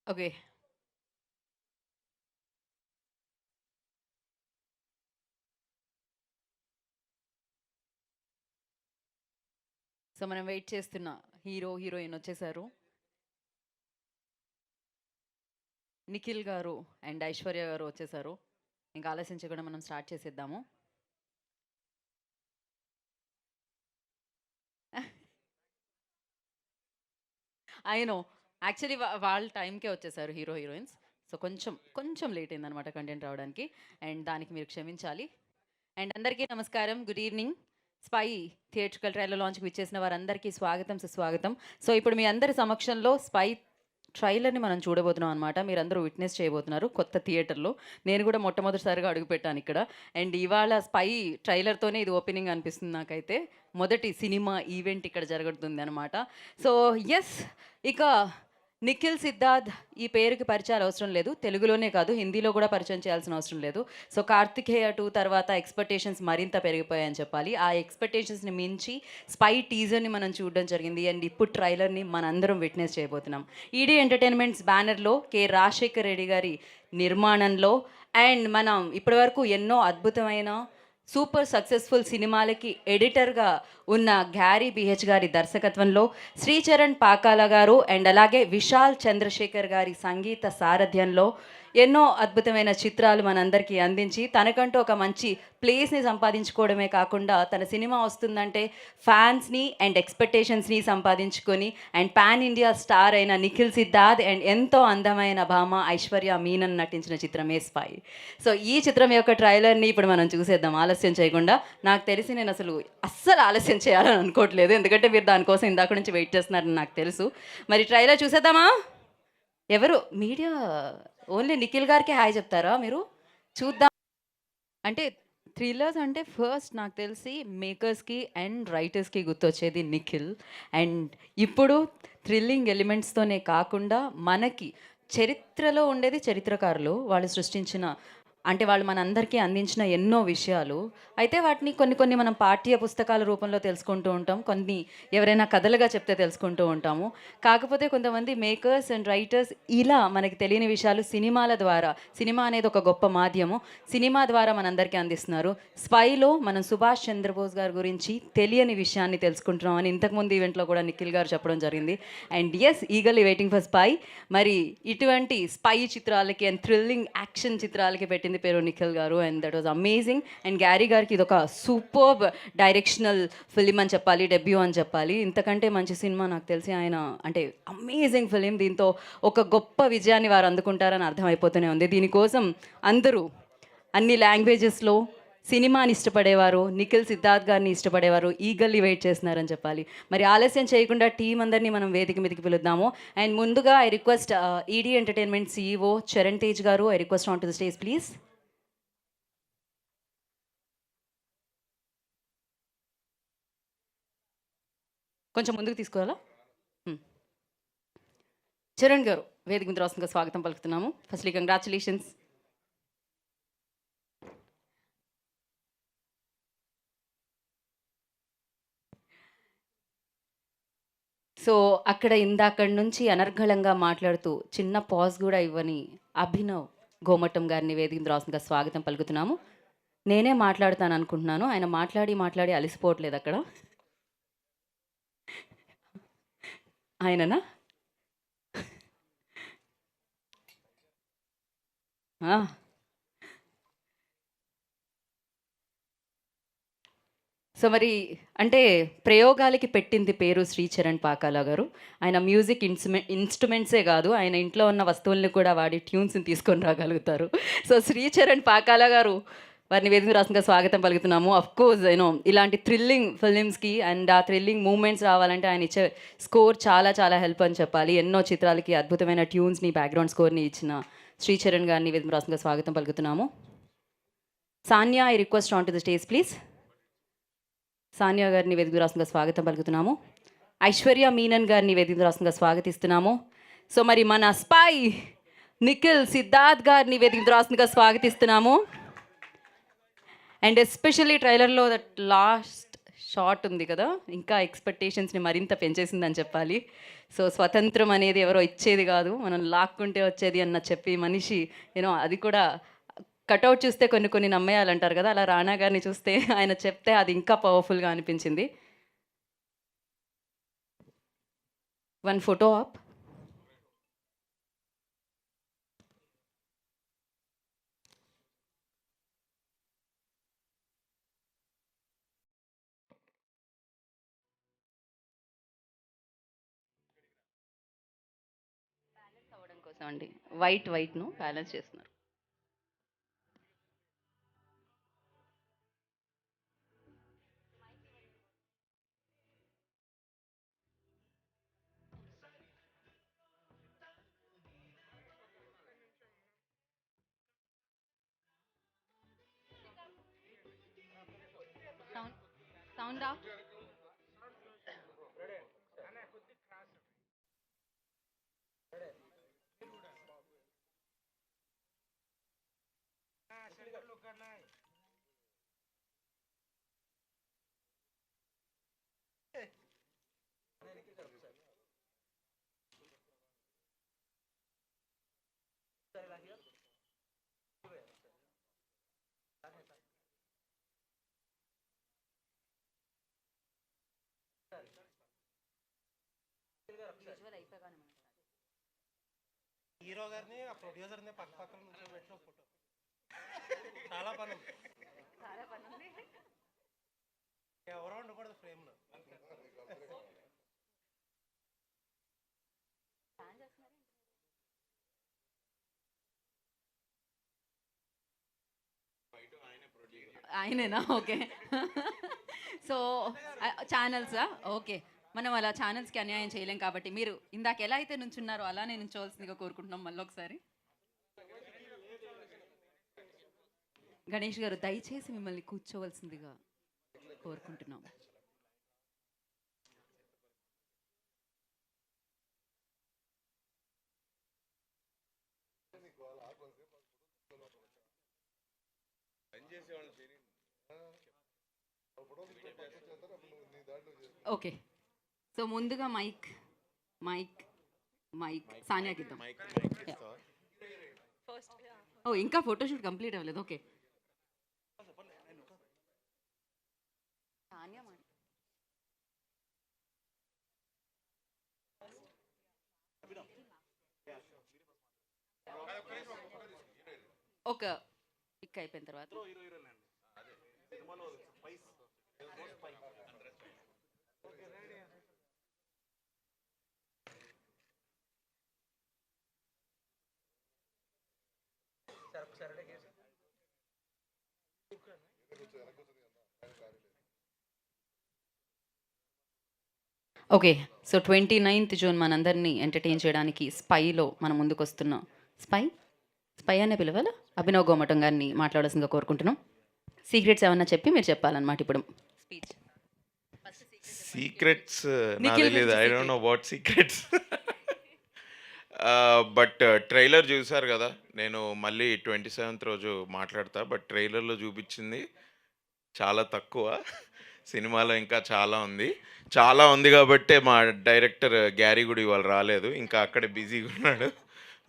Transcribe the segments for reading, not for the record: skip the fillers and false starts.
Okay. So, మనం wait చేస్తున్న hero, heroine వచ్చేసారు. నిఖిల్ గారు అండ్ ఐశ్వర్య గారు వచ్చేసారు. ఇంకా ఆలస్యం చేయకుండా మనం స్టార్ట్ చేసేద్దాము. I know. యాక్చువల్లీ వాళ్ళ టైంకే వచ్చేసారు హీరో, హీరోయిన్స్. సో, కొంచెం లేట్ అయిందనమాట కంటెంట్ రావడానికి. అండ్ దానికి మీరు క్షమించాలి. అండ్ అందరికీ నమస్కారం. Good evening. Spy theatrical trailer లాంచ్‌కి విచ్చేసిన వారందరికీ స్వాగతం, సుస్వాగతం. సో, ఇప్పుడు మీ అందరి సమక్షంలో స్పై ట్రైలర్‌ని మనం చూడబోతున్నాం అనమాట. మీరందరూ విట్నెస్ చేయబోతున్నారు కొత్త థియేటర్‌లో. నేను కూడా మొట్టమొదటిసారిగా అడుగుపెట్టాను ఇక్కడ. అండ్ ఇవాళ స్పై ట్రైలర్‌తోనే ఇది ఓపెనింగ్ అనిపిస్తుంది నాకైతే. మొదటి సినిమా ఈవెంట్ ఇక్కడ జరుగుతుంది అనమాట. సో, యెస్, ఇక నిఖిల్ సిద్ధార్థ్ ఈ పేరుకి పరిచయాలు అవసరం లేదు. తెలుగులోనే కాదు, హిందీలో కూడా పరిచయం చేయాల్సిన అవసరం లేదు. సో, 'కార్తికేయ 2' తర్వాత ఎక్స్‌పెక్టేషన్స్ మరింత పెరిగిపోయాయని చెప్పాలి. ఆ ఎక్స్‌పెక్టేషన్స్‌ని మించి స్పై టీజర్‌ని మనం చూడడం జరిగింది. అండ్ ఇప్పుడు ట్రైలర్‌ని మనందరం విట్నెస్ చేయబోతున్నాం. ఈడీ ఎంటర్‌టైన్‌మెంట్స్ బ్యానర్‌లో కె. రాజశేఖర్ రెడ్డి గారి నిర్మాణంలో అండ్ మనం ఇప్పటివరకు ఎన్నో అద్భుతమైన సూపర్ సక్సెస్ఫుల్ సినిమాలకి ఎడిటర్గా ఉన్న గ్యారీ బిహెచ్ గారి దర్శకత్వంలో శ్రీచరణ్ పాకాల గారు అండ్ అలాగే విశాల్ చంద్రశేఖర్ గారి సంగీత సారథ్యంలో ఎన్నో అద్భుతమైన చిత్రాలు మనందరికీ అందించి తనకంటూ ఒక మంచి ప్లేస్ని సంపాదించుకోవడమే కాకుండా తన సినిమా వస్తుందంటే ఫ్యాన్స్ని అండ్ ఎక్స్పెక్టేషన్స్ని సంపాదించుకొని అండ్ పాన్ ఇండియా స్టార్ అయిన నిఖిల్ సిద్ధార్థ్ అండ్ ఎంతో అందమైన భామ ఐశ్వర్య మీనన్ నటించిన చిత్రమే స్పై. సో, ఈ చిత్రం యొక్క ట్రైలర్ని ఇప్పుడు మనం చూసేద్దాం ఆలస్యం చేయకుండా. నాకు తెలిసి నేను అస్సలు ఆలస్యం చేయాలని అనుకోవట్లేదు, ఎందుకంటే మీరు దానికోసం ఇందాక నుంచి వెయిట్ చేస్తున్నారని నాకు తెలుసు. మరి ట్రైలర్ చూసేద్దామా? ఎవరు మీడియా? ఓన్లీ నిఖిల్ గారికి హాయ్ చెప్తారా మీరు? చూద్దాం. అంటే థ్రిల్లర్స్ అంటే ఫస్ట్ నాకు తెలిసి మేకర్స్‌కి అండ్ రైటర్స్‌కి గుర్తొచ్చేది నిఖిల్. అండ్ ఇప్పుడు థ్రిల్లింగ్ ఎలిమెంట్స్‌తోనే కాకుండా మనకి చరిత్రలో ఉండేది చరిత్రకారులు. వాళ్ళు సృష్టించిన, అంటే వాళ్ళు మనందరికీ అందించిన ఎన్నో విషయాలు. అయితే వాటిని కొన్ని కొన్ని మనం పాఠ్య పుస్తకాల రూపంలో తెలుసుకుంటూ ఉంటాం. కొన్ని ఎవరైనా కథలుగా చెప్తే తెలుసుకుంటూ ఉంటాము. కాకపోతే కొంతమంది మేకర్స్ అండ్ రైటర్స్ ఇలా మనకి తెలియని విషయాలు సినిమాల ద్వారా, సినిమా అనేది ఒక గొప్ప మాధ్యమం. సినిమా ద్వారా మనందరికీ అందిస్తున్నారు. స్పైలో మనం సుభాష్ చంద్రబోస్ గారి గురించి తెలియని విషయాన్ని తెలుసుకుంటున్నాం అని ఇంతకుముందు ఈవెంట్లో కూడా నిఖిల్ గారు చెప్పడం జరిగింది. And yes, eagerly waiting for spy. మరి ఇటువంటి స్పై చిత్రాలకి అండ్ థ్రిల్లింగ్ యాక్షన్ చిత్రాలకి పెట్టింది పేరు Nikhil garu. And that was amazing. And Gary గారికి ఇది ఒక సూపర్బ్ డైరెక్షనల్ ఫిలిం అని చెప్పాలి, డెబ్యూ అని చెప్పాలి. ఇంతకంటే మంచి సినిమా నాకు తెలిసి ఆయన, అంటే అమేజింగ్ ఫిలిం. దీంతో ఒక గొప్ప విజయాన్ని వారు అందుకుంటారని అర్థమైపోతూనే ఉంది. దీనికోసం అందరూ అన్ని లాంగ్వేజెస్లో సినిమాని ఇష్టపడేవారు, నిఖిల్ సిద్ధార్థ్ గారిని ఇష్టపడేవారు ఈగర్లీ వెయిట్ చేస్తున్నారని చెప్పాలి. మరి ఆలస్యం చేయకుండా టీం అందరినీ మనం వేదిక మీదకి పిలుద్దాము. అండ్ ముందుగా I request ED entertainment CEO Charan Tej garu, I request on to the stage please. కొంచెం ముందుకు తీసుకురాలా? చరణ్ గారు వేదిక మీద రాస్తుందిగా స్వాగతం పలుకుతున్నాము. Firstly congratulations. సో, అక్కడ ఇందాకడి నుంచి అనర్గళంగా మాట్లాడుతూ చిన్న పాజ్ కూడా ఇవ్వని అభినవ్ గోమటం గారిని వేదిక మీద రాస్తుందిగా స్వాగతం పలుకుతున్నాము. నేనే మాట్లాడతాను అనుకుంటున్నాను. ఆయన మాట్లాడి మాట్లాడి అలసిపోవట్లేదు అక్కడ. ఆయననా? ఆ! సో, మరి అంటే ప్రయోగాలకి పెట్టింది పేరు శ్రీచరణ్ పాకాల గారు. ఆయన మ్యూజిక్ ఇన్‌స్ట్రుమెంట్సే గాదు, ఆయన ఇంట్లో ఉన్న వస్తువుల్ని కూడా వాడి ట్యూన్స్‌ని తీసుకొని రాగలుగుతారు. సో, శ్రీచరణ్ పాకాల గారు వారిని వేదిక మీద రాస్తుందిగా స్వాగతం పలుకుతున్నాము. ఆఫ్‌కోర్స్ ఇలాంటి థ్రిల్లింగ్ ఫిలిమ్స్‌కి అండ్ ఆ థ్రిల్లింగ్ మూవ్‌మెంట్స్ రావాలంటే ఆయన ఇచ్చే స్కోర్ చాలా చాలా హెల్ప్ అని చెప్పాలి. ఎన్నో చిత్రాలకి అద్భుతమైన ట్యూన్స్‌ని, బ్యాక్‌గ్రౌండ్ స్కోర్‌ని ఇచ్చిన శ్రీచరణ్ గారిని వేదిక మీద రాస్తుందిగా స్వాగతం పలుకుతున్నాము. Sanya, I request on to the stage please. Sania గారిని వేదిక రాష్ట్రంగా స్వాగతం పలుకుతున్నాము. ఐశ్వర్య మీనన్ గారిని వేదిక రాష్ట్రంగా స్వాగతిస్తున్నాము. సో, మరి మన స్పై నిఖిల్ సిద్ధార్థ్ గారిని వేదిక రాష్ట్రంగా స్వాగతిస్తున్నాము. అండ్ ఎస్పెషల్లీ ట్రైలర్లో దట్ లాస్ట్ షార్ట్ ఉంది కదా, ఇంకా ఎక్స్‌పెక్టేషన్స్‌ని మరింత పెంచేసిందని చెప్పాలి. సో, స్వతంత్రం అనేది ఎవరో ఇచ్చేది కాదు, మనం లాక్కుంటే వచ్చేది అన్న చెప్పి మనిషి అది కూడా కటౌట్ చూస్తే కొన్ని కొన్ని నమ్మేయాలంటారు కదా, అలా రానా గారిని చూస్తే ఆయన చెప్తే అది ఇంకా పవర్‌ఫుల్‌గా అనిపించింది. One photo op. అవ్వడం కోసం అండి, వైట్‌ను బ్యాలెన్స్ చేస్తున్నారు. Sound sound of. హీరో గారిని ఆ ప్రొడ్యూసర్ని పక్క పక్కన నుంచోబెట్టిన ఫోటో చాలా పని ఎవరో ఉండకూడదు ఫ్రేమ్లో. ఆయనేనా? ఓకే. సో, ఛానల్సా? ఓకే. మనం అలా ఛానల్స్‌కి అన్యాయం చేయలేం కాబట్టి, మీరు ఇందాక ఎలా అయితే నుంచున్నారో అలానే నుంచోవాల్సిందిగా కోరుకుంటున్నాం మళ్ళొకసారి. గణేష్ గారు దయచేసి మిమ్మల్ని కూర్చోవలసిందిగా కోరుకుంటున్నాం. ఓకే. సో, ముందుగా మైక్ మైక్ మైక్ సానియాకి ఇద్దాం. ఓ, ఇంకా ఫోటోషూట్ కంప్లీట్ అవ్వలేదు. ఓకే. సానియా ఒక పిక్ అయిపోయిన తర్వాత ఓకే. సో, 29థ్ జూన్ మనందరినీ ఎంటర్‌టైన్ చేయడానికి 'స్పై'లో మన ముందుకొస్తున్న స్పై స్పై అనే పిలవాలా? అభినవ్ గోమటం గారిని మాట్లాడాల్సిందిగా కోరుకుంటున్నాం. సీక్రెట్స్ ఏమన్నా చెప్పి మీరు చెప్పాలన్నమాట ఇప్పుడు స్పీచ్. సీక్రెట్స్ నాకు నిఖిల్ తెలియదు. గురించి I don't know what secrets. But trailer చూసారు కదా, నేను మళ్ళీ 27th రోజు మాట్లాడతా. బట్ ట్రైలర్లో చూపించింది చాలా తక్కువ, సినిమాలో ఇంకా చాలా ఉంది. చాలా ఉంది కాబట్టే మా డైరెక్టర్ గ్యారీ కూడా ఇవాళ రాలేదు, ఇంకా అక్కడే బిజీగా ఉన్నాడు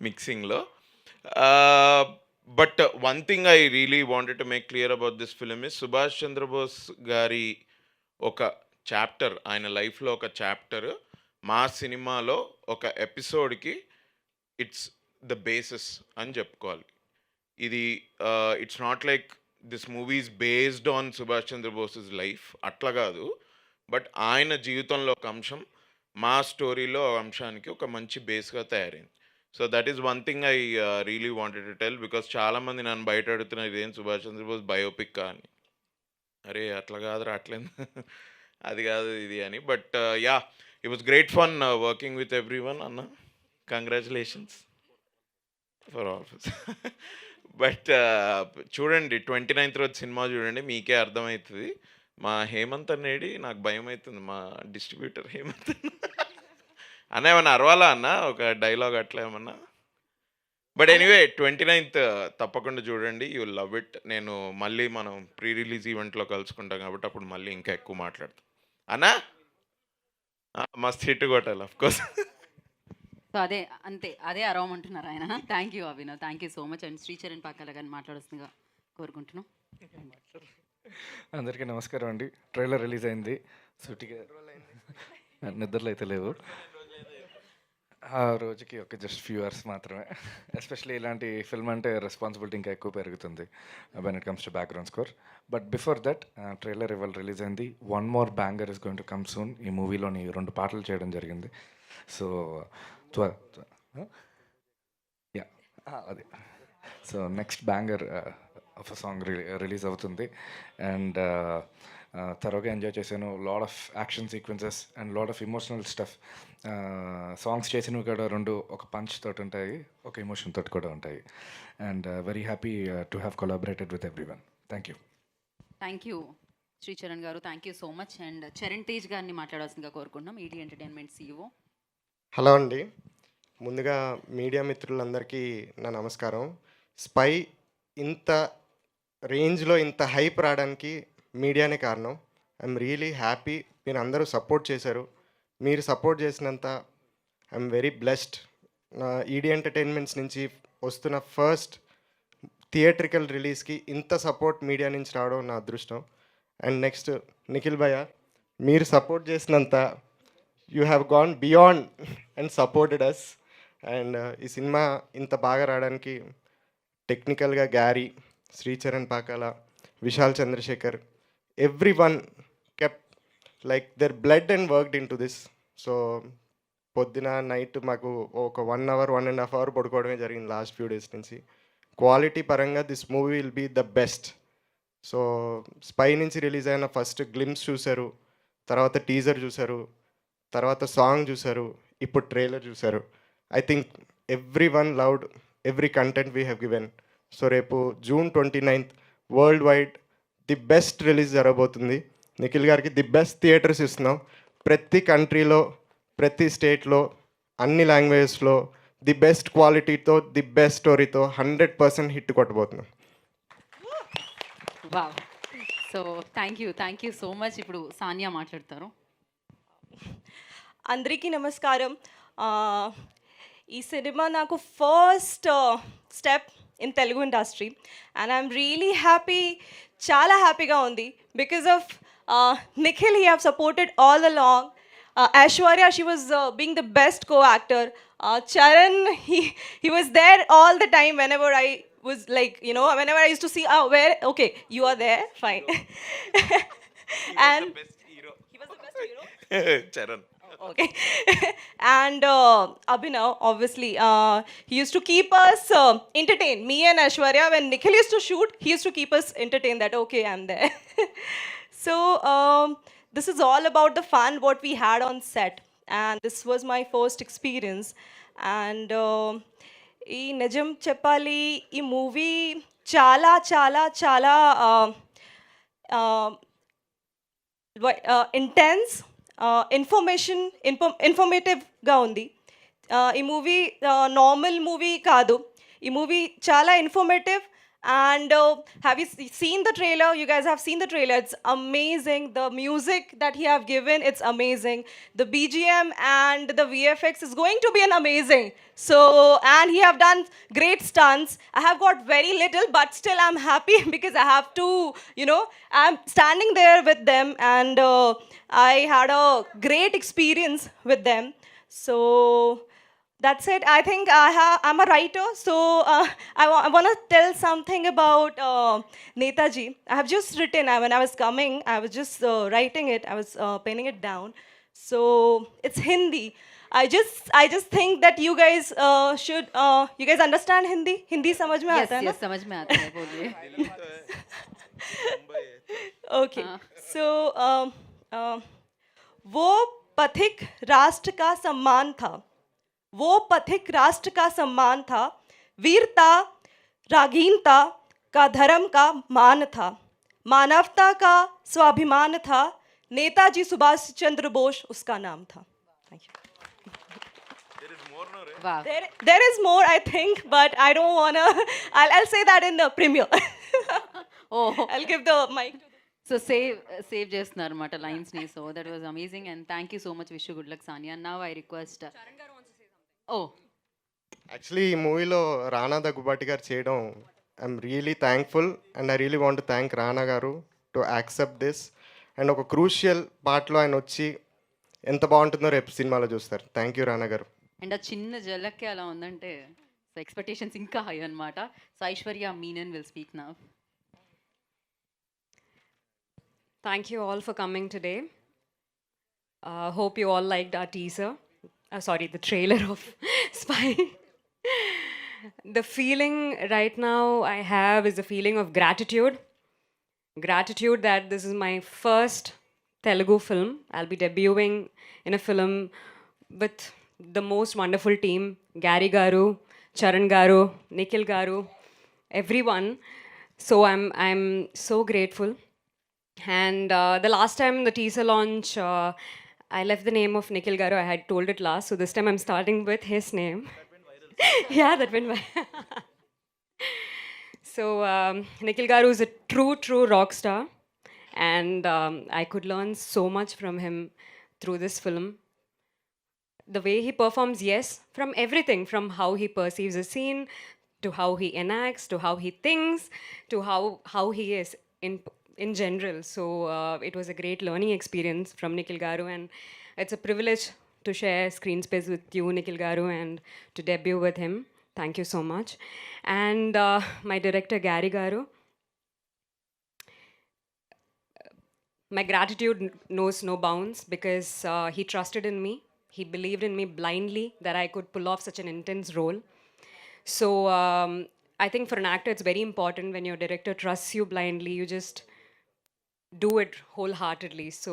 మిక్సింగ్లో. But one thing I really wanted to make clear about this film is Subhash Chandrabose గారి ఒక చాప్టర్, ఆయన లైఫ్లో ఒక చాప్టర్ మా సినిమాలో ఒక ఎపిసోడ్కి ఇట్స్ ద బేసిస్ అని చెప్పుకోవాలి. ఇది it's not like this movie is based on Subhash Chandrabose life, అట్లా కాదు. బట్ ఆయన జీవితంలో ఒక అంశం మా స్టోరీలో అంశానికి ఒక మంచి బేస్గా తయారైంది. So that is one thing I really wanted to tell, because చాలామంది నన్ను బయట అడుగుతున్నారు ఇదేం సుభాష్ చంద్రబోస్ బయోపిక్ అని. అరే అట్లా కాదురా, అట్లేదు అది కాదు ఇది అని. But yeah, it was great fun working with every one అన్న. Congratulations for all. బట్ చూడండి 29th రోజు సినిమా చూడండి, మీకే అర్థమవుతుంది. మా హేమంత్ అనేది నాకు భయం అవుతుంది, మా డిస్ట్రిబ్యూటర్ హేమంత్ అన్న. ఏమన్నా అరవాలా అన్న ఒక డైలాగ్ అట్లా ఏమన్నా? బట్ ఎనీవే 29th తప్పకుండా చూడండి. You love it. నేను మళ్ళీ మనం ప్రీ రిలీజ్ ఈవెంట్‌లో కలుసుకుంటాం కాబట్టి అప్పుడు మళ్ళీ ఇంకా ఎక్కువ మాట్లాడతాం. అన్నా? మస్త్ హిట్ కొట్టాలి ఆఫ్‌కోర్స్. సో అదే అంతే అదే అరవమంటున్నారు ఆయన. Thank you Abhinav, thank you so much. And Sricharan Pakala గారిని మాట్లాడుతుందిగా కోరుకుంటున్నాం. అందరికీ నమస్కారం అండి. ట్రైలర్ రిలీజ్ అయింది. సూటిగా నిద్రలో అయితే లేవు. ఆ రోజుకి ఒక జస్ట్ ఫ్యూ అవర్స్ మాత్రమే. ఎస్పెషల్లీ ఇలాంటి ఫిల్మ్ అంటే రెస్పాన్సిబిలిటీ ఇంకా ఎక్కువ పెరుగుతుంది when it comes to background score. But before that trailer ఇవాళ రిలీజ్ అయింది. One more banger is going to come soon. ఈ మూవీలోని 2 పాటలు చేయడం జరిగింది. సో యా అది. So next banger of a song release అవుతుంది. అండ్ త్వరగా ఎంజాయ్ చేశాను. Lot of action sequences and lot of emotional stuff. Songs చేసినవి కూడా 2 ఒక పంచ్ తోటి ఉంటాయి, ఒక ఎమోషన్ తోటి కూడా ఉంటాయి. And very happy to have collaborated with every one. Thank you. Thank you Sricharan garu, thank you so much. And Charan Tej గారిని మాట్లాడాల్సిందిగా కోరుకుంటున్నాం, ఈడీ ఎంటర్టైన్మెంట్ CEO. హలో అండి, ముందుగా మీడియా మిత్రులందరికీ నా నమస్కారం. స్పై ఇంత రేంజ్లో ఇంత హైప్ రావడానికి మీడియానే కారణం. I'm really happy. మీరు అందరూ సపోర్ట్ చేశారు. మీరు సపోర్ట్ చేసినంత ఐఎమ్ వెరీ బ్లెస్డ్. నా ఈడీ ఎంటర్టైన్మెంట్స్ నుంచి వస్తున్న ఫస్ట్ థియేట్రికల్ రిలీజ్కి ఇంత సపోర్ట్ మీడియా నుంచి రావడం నా అదృష్టం. అండ్ నెక్స్ట్ నిఖిల్ భయ్య, మీరు సపోర్ట్ చేసినంత you have gone beyond and supported us. And ఈ సినిమా ఇంత బాగా రావడానికి టెక్నికల్గా Gary, Sricharan Pakala, Vishal Chandrasekhar, every one kept like their blood and worked in to this. So పొద్దున నైట్ మాకు ఒక 1 hour 1.5 hour పడుకోవడమే జరిగింది లాస్ట్ ఫ్యూ డేస్ నుంచి. క్వాలిటీ పరంగా this movie will be the best. So spy నుంచి రిలీజ్ అయిన ఫస్ట్ గ్లిమ్స్ చూశారు, తర్వాత టీజర్ చూశారు, తర్వాత సాంగ్ చూశారు, ఇప్పుడు ట్రైలర్ చూశారు. I think every one loved every content we have given. So రేపు June 29th world wide the best release జరగబోతుంది. నిఖిల్ గారికి ది బెస్ట్ థియేటర్స్ ఇస్తున్నాం. ప్రతి కంట్రీలో, ప్రతి స్టేట్లో, అన్ని లాంగ్వేజెస్లో ది బెస్ట్ క్వాలిటీతో, ది బెస్ట్ స్టోరీతో 100% హిట్ కొట్టబోతున్నాం. Wow. So thank you so much. ఇప్పుడు సానియా మాట్లాడతారు. అందరికీ నమస్కారం. ఈ సినిమా నాకు first step in Telugu industry and I'm really happy, చాలా హ్యాపీగా ఉంది. Because of Nikhil, he have supported all along. Aishwarya, she was being the best co-actor. Charan, he was there all the time whenever I was like, you know, whenever I used to see, where, okay, you are there, fine. And he was the best hero. Charan. Okay. And Abhinav, obviously, he used to keep us entertained. Me and Aishwarya, when Nikhil used to shoot, he used to keep us entertained that, okay, I'm there. So, this is all about the fun what we had on set. And this was my first experience. And ఈ నిజం చెప్పాలి, ఈ movie చాలా చాలా చాలా intense, ఇన్ఫర్మేటివ్గా ఉంది. ఈ movie normal movie కాదు. ఈ మూవీ చాలా informative. And have you seen the trailer? You guys have seen the trailer. It's amazing. The music that he have given, it's amazing. The BGM and the VFX is going to be an amazing. So, and he have done great stunts. I have got very little, but still I'm happy because I have to, you know, I'm standing there with them, and I had a great experience with them. So that's it. I think I'm a writer, so I want to tell something about Netaji. I have just written. When I was coming, I was just writing it. I was penning it down. So it's Hindi. I just think that you guys should. You guys understand Hindi? Hindi समझ में आता है ना? Yes, समझ में आता है, बोलिए. Okay. So वो पथिक राष्ट्र का सम्मान था. वो पथिक राष्ट्र का सम्मान था. वीरता, रागीनता का धर्म का मान था. मानवता का स्वाभिमान था. नेताजी सुभाष चंद्र बोस उसका नाम था. Thank you. Wow. There is more, I think, but I don't wanna. I'll say that in the premiere. Oh, I'll give the mic to so save చేస్తున్నారు అనమాట లైన్స్ని. So that was amazing and thank you so much. Wish good luck Sania. Now I request oh actually ఈ మూవీలో రానా దగ్గుబాటి గారు చేయడం I'm really thankful and I really want thank Rana garu to accept this. And ఒక crucial పార్ట్లో ఆయన వచ్చి ఎంత బాగుంటుందో రేపు సినిమాలో చూస్తారు. థ్యాంక్ యూ రానా గారు. అండ్ ఆ చిన్న జలక్కి అలా ఉందంటే సో ఎక్స్పెక్టేషన్స్ ఇంకా హై అనమాట. So Aishwarya Menon will speak now. Thank you all for coming today. Hope you all liked our teaser. The trailer of Spy. The feeling right now I have is a feeling of gratitude. Gratitude that this is my first Telugu film. I'll be debuting in a film with the most wonderful team, Gary Garu, Charan Garu, Nikhil Garu, everyone. So I'm so grateful. And the last time the teaser launch, I left the name of Nikhil Garu. I had told it last. So this time I'm starting with his name. That went viral. Yeah, that went viral. So Nikhil Garu is a true rock star. And I could learn so much from him through this film. The way he performs, yes, from everything, from how he perceives a scene, to how he enacts, to how he thinks, to how he is in general. So it was a great learning experience from Nikhil Garu, and it's a privilege to share screen space with you, Nikhil Garu, and to debut with him. Thank you so much. And my director, Gary Garu, my gratitude knows no bounds because he trusted in me. He believed in me blindly that I could pull off such an intense role. So I think for an actor, it's very important when your director trusts you blindly, you just do it wholeheartedly. So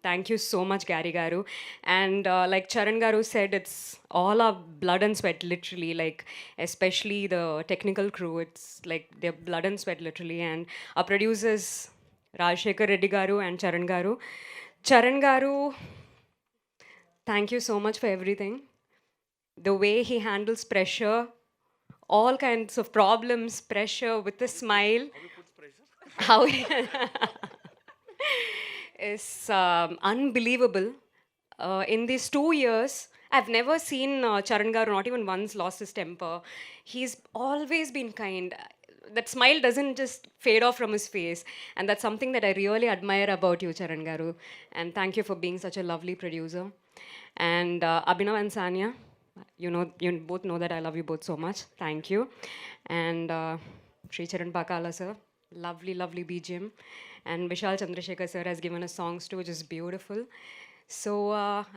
thank you so much, Gary Garu. And like Charan Garu said, it's all our blood and sweat, literally. Like especially the technical crew, it's like their blood and sweat, literally. And our producers, Rajshekhar Reddy Garu and Charan Garu. Charan Garu, thank you so much for everything. The way he handles pressure, all kinds of problems, pressure with a smile. How he is unbelievable. In these 2 years, I've never seen Charan Garu not even once lost his temper. He's always been kind. That smile doesn't just fade off from his face. And that's something that I really admire about you, Charan Garu. And thank you for being such a lovely producer. And Abhinav and Sanya, you both know that I love you both so much. Thank you. And Sri Charan Pakala sir, lovely BGM. And Vishal Chandrasekhar sir has given us songs too, which is beautiful. So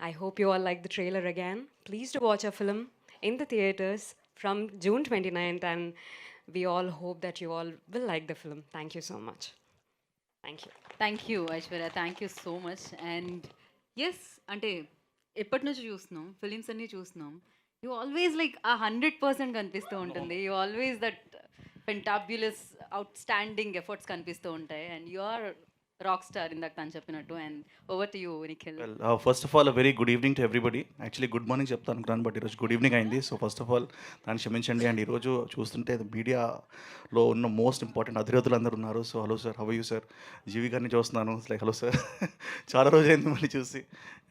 I hope you all like the trailer again. Please do watch our film in the theaters from June 29th, and we all hope that you all will like the film. Thank you so much. Thank you. Thank you Aishwarya. Thank you so much. And yes అంటే ఎప్పటి నుంచి చూస్తున్నాం, films అన్నీ చూస్తున్నాం. You always like ఆ 100% కనిపిస్తూ ఉంటుంది. You always that fantabulous outstanding efforts కనిపిస్తూ ఉంటాయి. And you are rock star ఇందాక తను చెప్పినట్టు. And over to you Nikhil. Well, first of all, a very good evening to everybody. Actually, good morning చెప్తాను అనుకున్నాను, బట్ ఈరోజు గుడ్ ఈవినింగ్ అయింది. So first of all దాన్ని క్షమించండి. అండ్ ఈరోజు చూస్తుంటే మీడియాలో ఉన్న మోస్ట్ ఇంపార్టెంట్ అధిరోధులు అందరూ ఉన్నారు. So hello sir, how you sir? GV గారిని చూస్తున్నాను, లైక్ హలో సార్. చాలా రోజైంది మళ్ళీ చూసి.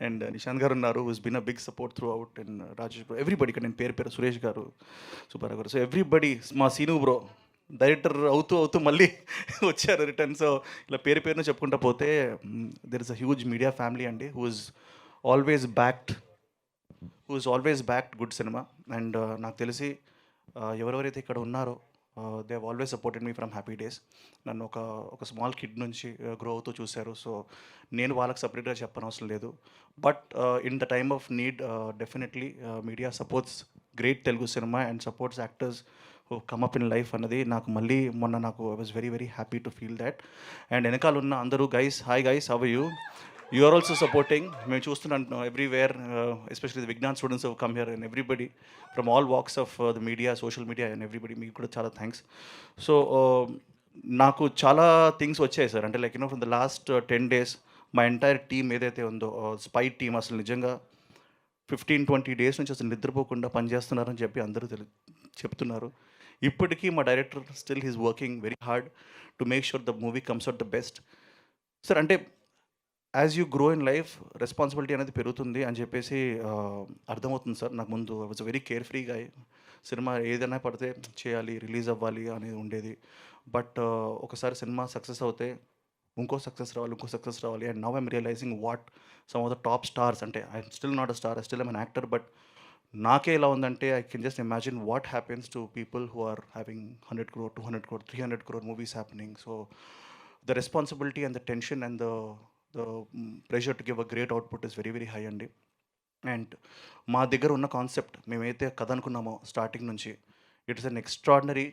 అండ్ నిశాంత్ గారు ఉన్నారు, who's been a big support throughout. And Rajesh bro, everybody, ఇక్కడ నేను పేరు Suresh garu, super garu. So everybody, మా సీను బ్రో డైరెక్టర్ అవుతూ మళ్ళీ వచ్చారు రిటర్న్. సో ఇలా పేరును చెప్పుకుంటా పోతే there is a huge media family అండి, who is always backed good cinema. And నాకు తెలిసి ఎవరెవరైతే ఇక్కడ ఉన్నారో they have always supported me from Happy Days. నన్ను ఒక స్మాల్ కిడ్ నుంచి గ్రో అవుతూ చూశారు. సో నేను వాళ్ళకి సపరేట్గా చెప్పనవసరం లేదు. But in the time of need definitely media supports great Telugu cinema and supports actors who come up in life అన్నది నాకు మళ్ళీ మొన్న నాకు I was very happy to feel that. And వెనకాల ఉన్న అందరూ guys, hi guys, how are you are also supporting. మేము చూస్తున్నాం everywhere, especially the Vignan students who come here and everybody from all walks of the media, social media and everybody, మీకు కూడా చాలా thanks. So నాకు చాలా థింగ్స్ వచ్చాయి sir. అంటే like from the last 10 days మా ఎంటైర్ టీమ్ ఏదైతే ఉందో, స్పై టీమ్, అసలు నిజంగా 15-20 డేస్ నుంచి అసలు నిద్రపోకుండా పనిచేస్తున్నారని చెప్పి అందరూ చెప్తున్నారు. ఇప్పటికీ మా director still he's working very hard to make sure the movie comes out the best. Sir అంటే as you grow in life responsibility అనేది పెరుగుతుంది అని చెప్పేసి అర్థమవుతుంది సార్. నాకు ముందు ఐ వాజ్ వెరీ కేర్ ఫ్రీగా సినిమా ఏదైనా పడితే చేయాలి, రిలీజ్ అవ్వాలి అనేది ఉండేది. బట్ ఒకసారి సినిమా సక్సెస్ అవుతే ఇంకో సక్సెస్ రావాలి. And now I'm realising what some of the top stars, అంటే I'm still not a star, I still I'm an actor, but నాకే ఎలా ఉందంటే I can just imagine what happens to people who are having 100 crore, 200 crore, 300 crore movies happening. So the responsibility and the tension and the pressure to give a great output is very very high అండి. And మా దగ్గర ఉన్న concept మేమైతే కథ అనుకున్నామో starting నుంచి, it is an extraordinary,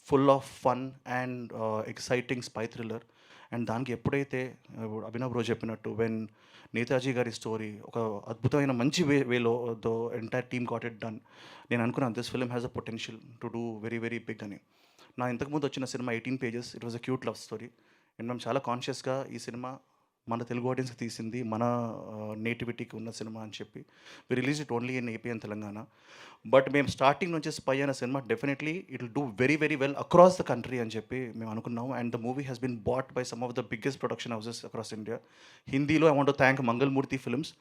full of fun and exciting spy thriller. And దానికి ఎప్పుడైతే అభినవ్ బ్రో చెప్పినట్టు వెన్ నేతాజీ గారి స్టోరీ ఒక అద్భుతమైన మంచి వేలో though entire team got it done, నేను అనుకున్నాను this film has a potential to do very very big అని. నా ఇంతకుముందు వచ్చిన cinema 18 pages, it was a cute love story. And మేము చాలా కాన్షియస్గా ఈ సినిమా మన తెలుగు ఆడియన్స్కి తీసింది, మన నేటివిటీకి ఉన్న సినిమా అని చెప్పి we release it only in AP and Telangana. But మేము స్టార్టింగ్ నుంచి స్పై అయిన cinema definitely it will do very very well across the country అని చెప్పి మేము అనుకున్నాము. And the movie has been bought by some of the biggest production houses across India. హిందీలో I want to thank Mangalamurthy films.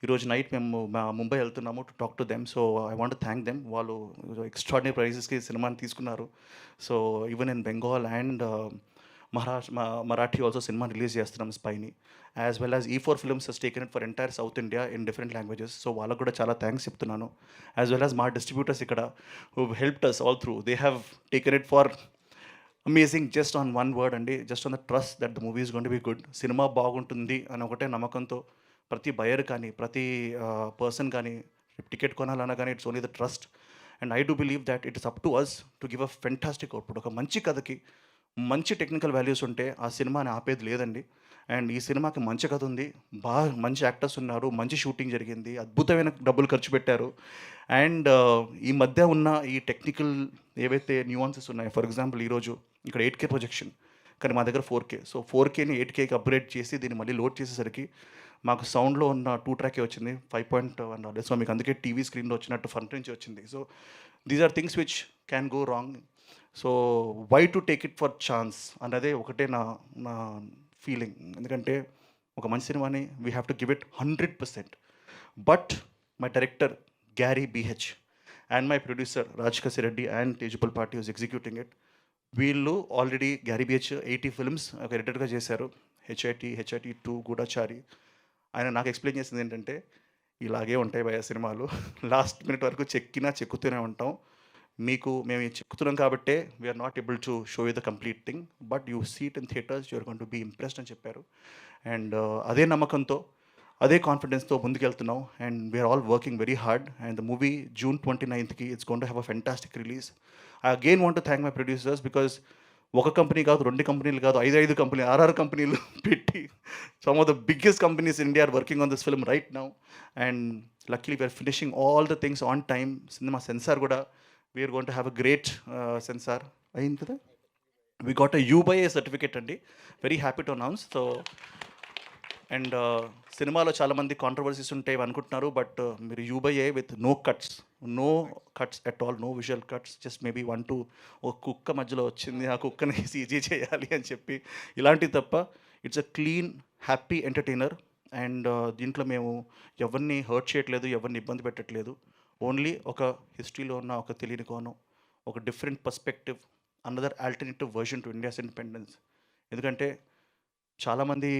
ఈరోజు night మేము ముంబై వెళ్తున్నాము to talk to them. So I want to thank them. వాళ్ళు extraordinary ప్రైజెస్కి సినిమాని తీసుకున్నారు. So even in Bengal and Marathi also cinema release చేస్తున్నాం స్పైని, as well as E4 films has taken it for entire south India in different languages. So వాళ్ళకు కూడా చాలా thanks చెప్తున్నాను. యాజ్ వెల్ యాజ్ మా డిస్ట్రిబ్యూటర్స్ ఇక్కడ who helped us all through, they have taken it for amazing just on one word అండి, just on the trust that the movie is going to be good. Cinema బాగుంటుంది అని ఒకటే నమ్మకంతో ప్రతి buyer కానీ ప్రతి పర్సన్ కానీ టికెట్ కొనాలన్నా కానీ it's only the trust. And I do believe that it is up to us to give a fantastic output. ఒక మంచి కథకి మంచి టెక్నికల్ వాల్యూస్ ఉంటే ఆ సినిమాని ఆపేది లేదండి. అండ్ ఈ సినిమాకి మంచి కథ ఉంది, బాగా మంచి యాక్టర్స్ ఉన్నారు, మంచి షూటింగ్ జరిగింది, అద్భుతమైన డబ్బులు ఖర్చు పెట్టారు. అండ్ ఈ మధ్య ఉన్న ఈ టెక్నికల్ ఏవైతే న్యూఆన్సెస్ ఉన్నాయో, ఫర్ ఎగ్జాంపుల్ ఈరోజు ఇక్కడ 8K ప్రొజెక్షన్, కానీ మా దగ్గర 4K. సో 4Kని 8Kకి అప్గ్రేడ్ చేసి దీన్ని మళ్ళీ లోడ్ చేసేసరికి మాకు సౌండ్లో ఉన్న 2 track వచ్చింది, 5.1 audio. సో మీకు అందుకే టీవీ స్క్రీన్లో వచ్చినట్టు ఫ్రంట్ నుంచి వచ్చింది. So these are things which can go wrong. So why to take it for chance అన్నదే ఒకటే నా ఫీలింగ్. ఎందుకంటే ఒక మంచి సినిమాని we have to give it 100%. But my director Garry BH and my producer Raj Kasireddy and Tejupal party was executing it. వీళ్ళు already Garry BH 80 films ఒక ఎడిటర్గా చేశారు, HIT 2 గూఢచారి. ఆయన నాకు ఎక్స్ప్లెయిన్ చేసింది ఏంటంటే, ఇలాగే ఉంటాయి భయ సినిమాలు, లాస్ట్ మినిట్ వరకు చెక్కుతూనే ఉంటాం, మేము చెక్కుతున్నాం కాబట్టే we are not able to show you the complete thing, but you see it in theatres, you are going to be impressed అని చెప్పారు. అండ్ అదే నమ్మకంతో అదే కాన్ఫిడెన్స్తో ముందుకెళ్తున్నాం. And we are all working very hard. And the movie June 29th it's going to have a fantastic release. I again want to thank my producers, because ఒక company కాదు, 2 కంపెనీలు కాదు, 5 కంపెనీలు, 6 కంపెనీలు పెట్టి some of the biggest companies in India are working on this film right now. And luckily we are finishing all the things on time. Cinema censor కూడా we are going to have a great censor అయింది కదా, we got a U/A certificate అండి, very happy to announce. So and సినిమాలో చాలామంది controversies ఉంటాయి అనుకుంటున్నారు, but మీరు U/A with no cuts at all, no visual cuts, just maybe 1-2 ఒక కుక్క మధ్యలో వచ్చింది, ఆ కుక్కని CG చేయాలి అని చెప్పి, ఇలాంటివి తప్ప it's a clean happy entertainer. And దీంట్లో మేము ఎవరిని హర్ట్ చేయట్లేదు, ఎవరిని ఇబ్బంది పెట్టట్లేదు. ఓన్లీ ఒక హిస్టరీలో ఉన్న ఒక తెలియని కోణం, ఒక different perspective, another alternative version to India's independence. ఎందుకంటే చాలామంది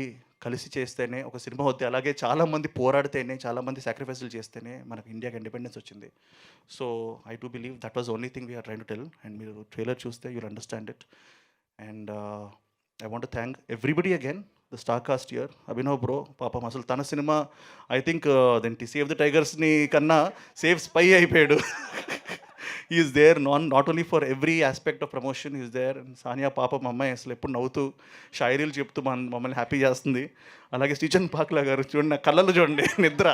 కలిసి చేస్తేనే ఒక సినిమా అవుతాయి, అలాగే చాలామంది పోరాడితేనే, చాలామంది సాక్రిఫైస్లు చేస్తేనే మనకు ఇండియాకి ఇండిపెండెన్స్ వచ్చింది. So I do believe that was only thing we are trying to tell. And మీరు ట్రైలర్ చూస్తే you'll understand it. And I want to thank everybody again, the star cast here. Abhinav bro పాపం అసలు తన సినిమా ఐ థింక్ దేంటి save the టైగర్స్ని కన్నా save spy అయిపోయాడు. Is there not only for every aspect of promotion is there. Sania పాపం అమ్మాయి అసలు ఎప్పుడు నవ్వుతూ షాయరీలు చెప్తూ మమ్మల్ని హ్యాపీ చేస్తుంది. అలాగే శ్రీచంద్ పాక్లా గారు చూడండి, నా కళ్ళలో చూడండి నిద్ర,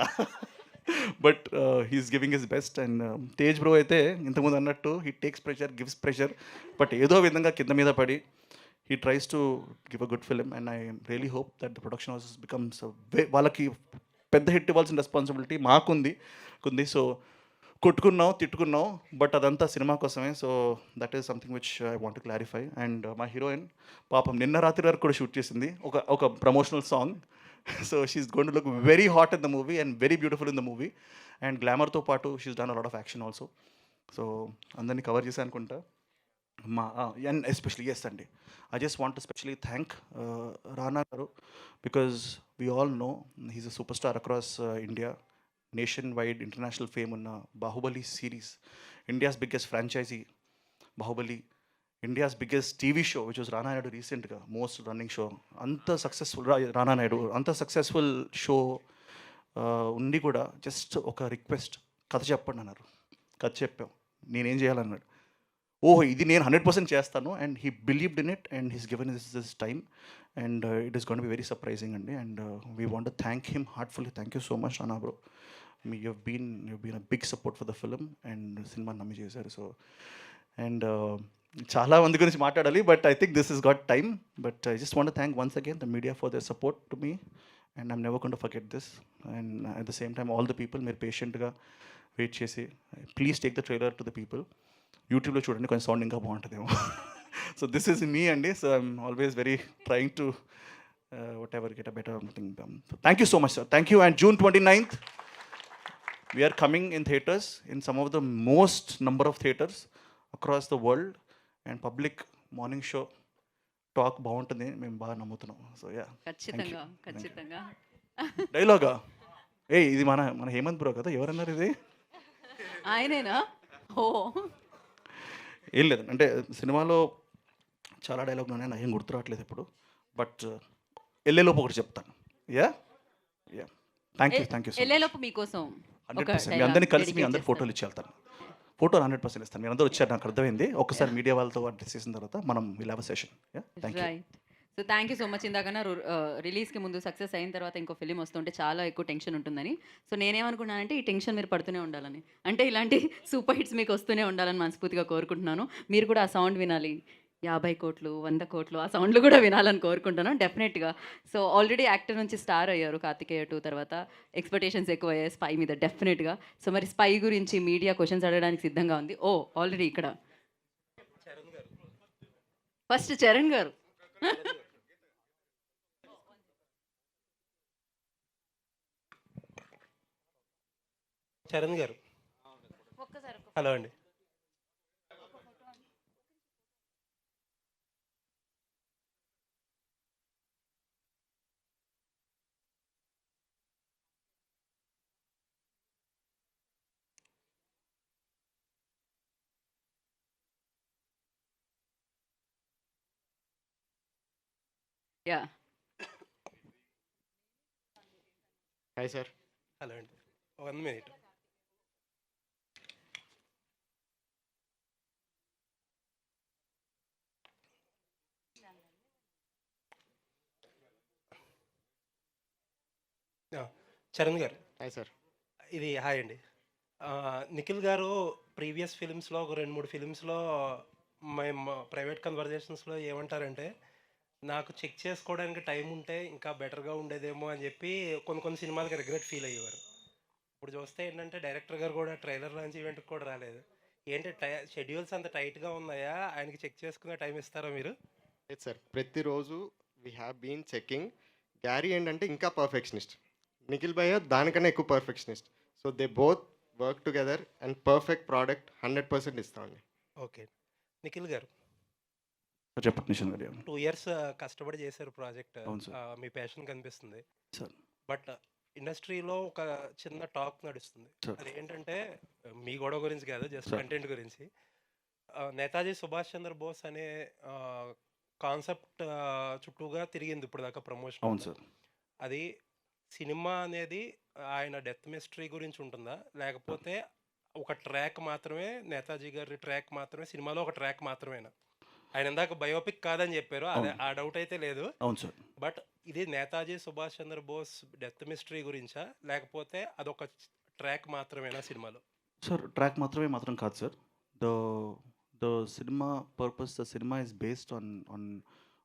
but he's giving his best. And Tej bro అయితే ఇంతకుముందు అన్నట్టు he takes pressure, gives pressure, but ఏదో విధంగా కింద మీద పడి he tries to give a good film, and I really hope that the production house becomes వాళ్ళకి పెద్ద హిట్ ఇవ్వాల్సిన రెస్పాన్సిబిలిటీ మాకుంది. సో కొట్టుకున్నాం, తిట్టుకున్నాం, బట్ అదంతా సినిమా కోసమే. So that is something which I want to clarify. And మా heroine పాపం నిన్న రాత్రి వరకు కూడా షూట్ చేసింది ఒక promotional song. So she's going to look very hot in the movie and very beautiful in the movie. And గ్లామర్తో పాటు she's done a lot of action also. So అందరినీ కవర్ చేసి అనుకుంటా. అండ్ ఎస్పెషలీ ఎస్ అండి, I just want to specially thank Rana garu, because we all know he's a super star across India. Nationwide international fame ఉన్న Baahubali series, India's biggest franchise Baahubali, India's biggest TV show which was Rana Naidu రీసెంట్గా most running show. అంత successful Rana Naidu అంత successful show ఉండి కూడా just ఒక request, కథ చెప్పండి అన్నారు. కథ చెప్పాం, నేనేం చేయాలన్నాడు. ఓహో ఇది నేను 100% చేస్తాను. And he believed in it and he's given this time. And it is gonna be very surprising అండి. And we want to thank him heartfully. Thank you so much Rana bro. you've been a big support for the film and cinema నమ్మి చేశారు. So and చాలా మంది గురించి మాట్లాడాలి, but I think this is got time. But I just want thank once again the media for their support to me and I'm never going to forget this. And at the same time all the people మీరు పేషెంట్గా wait చేసి please take the trailer to the people. యూట్యూబ్లో చూడండి, కొంచెం sound ఇంకా బాగుంటుందేమో. So this is మీ అండి. So I'm always very trying to whatever get a better thing. Thank you so much, sir. Thank you. And June 29th we are coming in theaters, in some of the most number of theaters across the world, and public morning show talk బాగుంటుంది మేము బాగా నమ్ముతున్నాం. So yeah, ఖచ్చితంగా డైలాగా ఇది మన Hemant bro కదా, ఎవరన్నారు ఇది? ఆయనేనా? ఓ ఏం లేదు, అంటే సినిమాలో చాలా డైలాగులు ఉన్నాయి, నాకు ఏం గుర్తు రావట్లేదు ఇప్పుడు. బట్ వెళ్ళేలోపు ఒకటి చెప్తాను. Yeah yeah, thank you so much. ఎల్లేలోపు మీకోసం 100% మీ అందరినీ కలిసి మీ అందరి ఫోటోలు ఇచ్చి వెళ్తాను. ఫోటోలు 100% ఇస్తాను. మీరు అందరూ వచ్చారు, నాకు అర్థమైంది. ఒక్కసారి మీడియా వాళ్ళతో అడ్రస్ చేసిన తర్వాత మనం will have a session. Yeah, thank you. Right. So thank you so much. ఇందాకన్నా రిలీజ్కి ముందు సక్సెస్ అయిన తర్వాత ఇంకో ఫిలిం వస్తుంటే చాలా ఎక్కువ టెన్షన్ ఉంటుందని. సో నేనేమనుకున్నానంటే ఈ టెన్షన్ మీరు పడుతూనే ఉండాలని, అంటే ఇలాంటి సూపర్ హిట్స్ మీకు వస్తూనే ఉండాలని మనస్ఫూర్తిగా కోరుకుంటున్నాను. మీరు కూడా ఆ సౌండ్ వినాలి, 50 కోట్లు 100 కోట్లు ఆ సౌండ్లు కూడా వినాలని కోరుకుంటాను డెఫినెట్గా. సో ఆల్రెడీ యాక్టర్ నుంచి స్టార్ అయ్యారు కార్తికేయ 2 తర్వాత, ఎక్స్పెక్టేషన్స్ ఎక్కువ అయ్యాయి స్పై మీద డెఫినెట్గా. సో మరి స్పై గురించి మీడియా క్వశ్చన్స్ అడగడానికి సిద్ధంగా ఉంది. ఓ ఆల్రెడీ ఇక్కడ ఫస్ట్ చరణ్ గారు. చరణ్ గారు, హలో అండి. Yeah, hi sir. హలో అండి, 1 minute. చరణ్ గారు, హాయ్ సార్. ఇది హాయ్ అండి. నిఖిల్ గారు ప్రీవియస్ ఫిలిమ్స్లో ఒక 2-3 ఫిలిమ్స్లో మేము ప్రైవేట్ కన్వర్జేషన్స్లో ఏమంటారంటే, నాకు చెక్ చేసుకోవడానికి టైం ఉంటే ఇంకా బెటర్గా ఉండేదేమో అని చెప్పి కొన్ని సినిమాలకి రిగ్రెట్ ఫీల్ అయ్యేవారు. ఇప్పుడు చూస్తే ఏంటంటే డైరెక్టర్ గారు కూడా ట్రైలర్ లాంచ్ ఈవెంట్కి కూడా రాలేదు. ఏంటి షెడ్యూల్స్ అంత టైట్గా ఉన్నాయా? ఆయనకి చెక్ చేసుకునే టైం ఇస్తారా మీరు? లేదు సార్, ప్రతిరోజు we have been checking. Gary ఏంటంటే ఇంకా పర్ఫెక్షనిస్ట్, నిఖిల్ భయ్య దానికన్నా ఎక్కువ perfectionist. So they both work together and perfect product 100% ఇస్తామండి. ఓకే. నిఖిల్ గారు, చెప్పండి నిషన్ గారు. 2 years కష్టపడి చేశారు ప్రాజెక్ట్, అవును సార్. మీ ప్యాషన్ కనిపిస్తుంది సార్. బట్ ఇండస్ట్రీలో ఒక చిన్న టాక్ నడుస్తుంది. సార్. అది ఏంటంటే మీ గొడవ గురించి కాదు, జస్ట్ సార్. కంటెంట్ గురించి. నేతాజీ సుభాష్ చంద్రబోస్ అనే కాన్సెప్ట్ చుట్టూగా తిరిగింది ఇప్పుడు దాకా ప్రమోషన్. అవును సార్. అది సినిమా అనేది ఆయన డెత్ మిస్టరీ గురించి ఉంటుందా, లేకపోతే ఒక ట్రాక్ మాత్రమే, నేతాజీ గారి ట్రాక్ మాత్రమే, సినిమాలో ఒక ట్రాక్ మాత్రమేనా? ఆయన ఇందాక బయోపిక్ కాదని చెప్పారు, అదే ఆ డౌట్ అయితే లేదు. అవును సార్. బట్ ఇది నేతాజీ సుభాష్ చంద్రబోస్ డెత్ మిస్టరీ గురించా, లేకపోతే అదొక ట్రాక్ మాత్రమేనా సినిమాలో? సార్, ట్రాక్ మాత్రం కాదు sir. The cinema purpose, the cinema is based on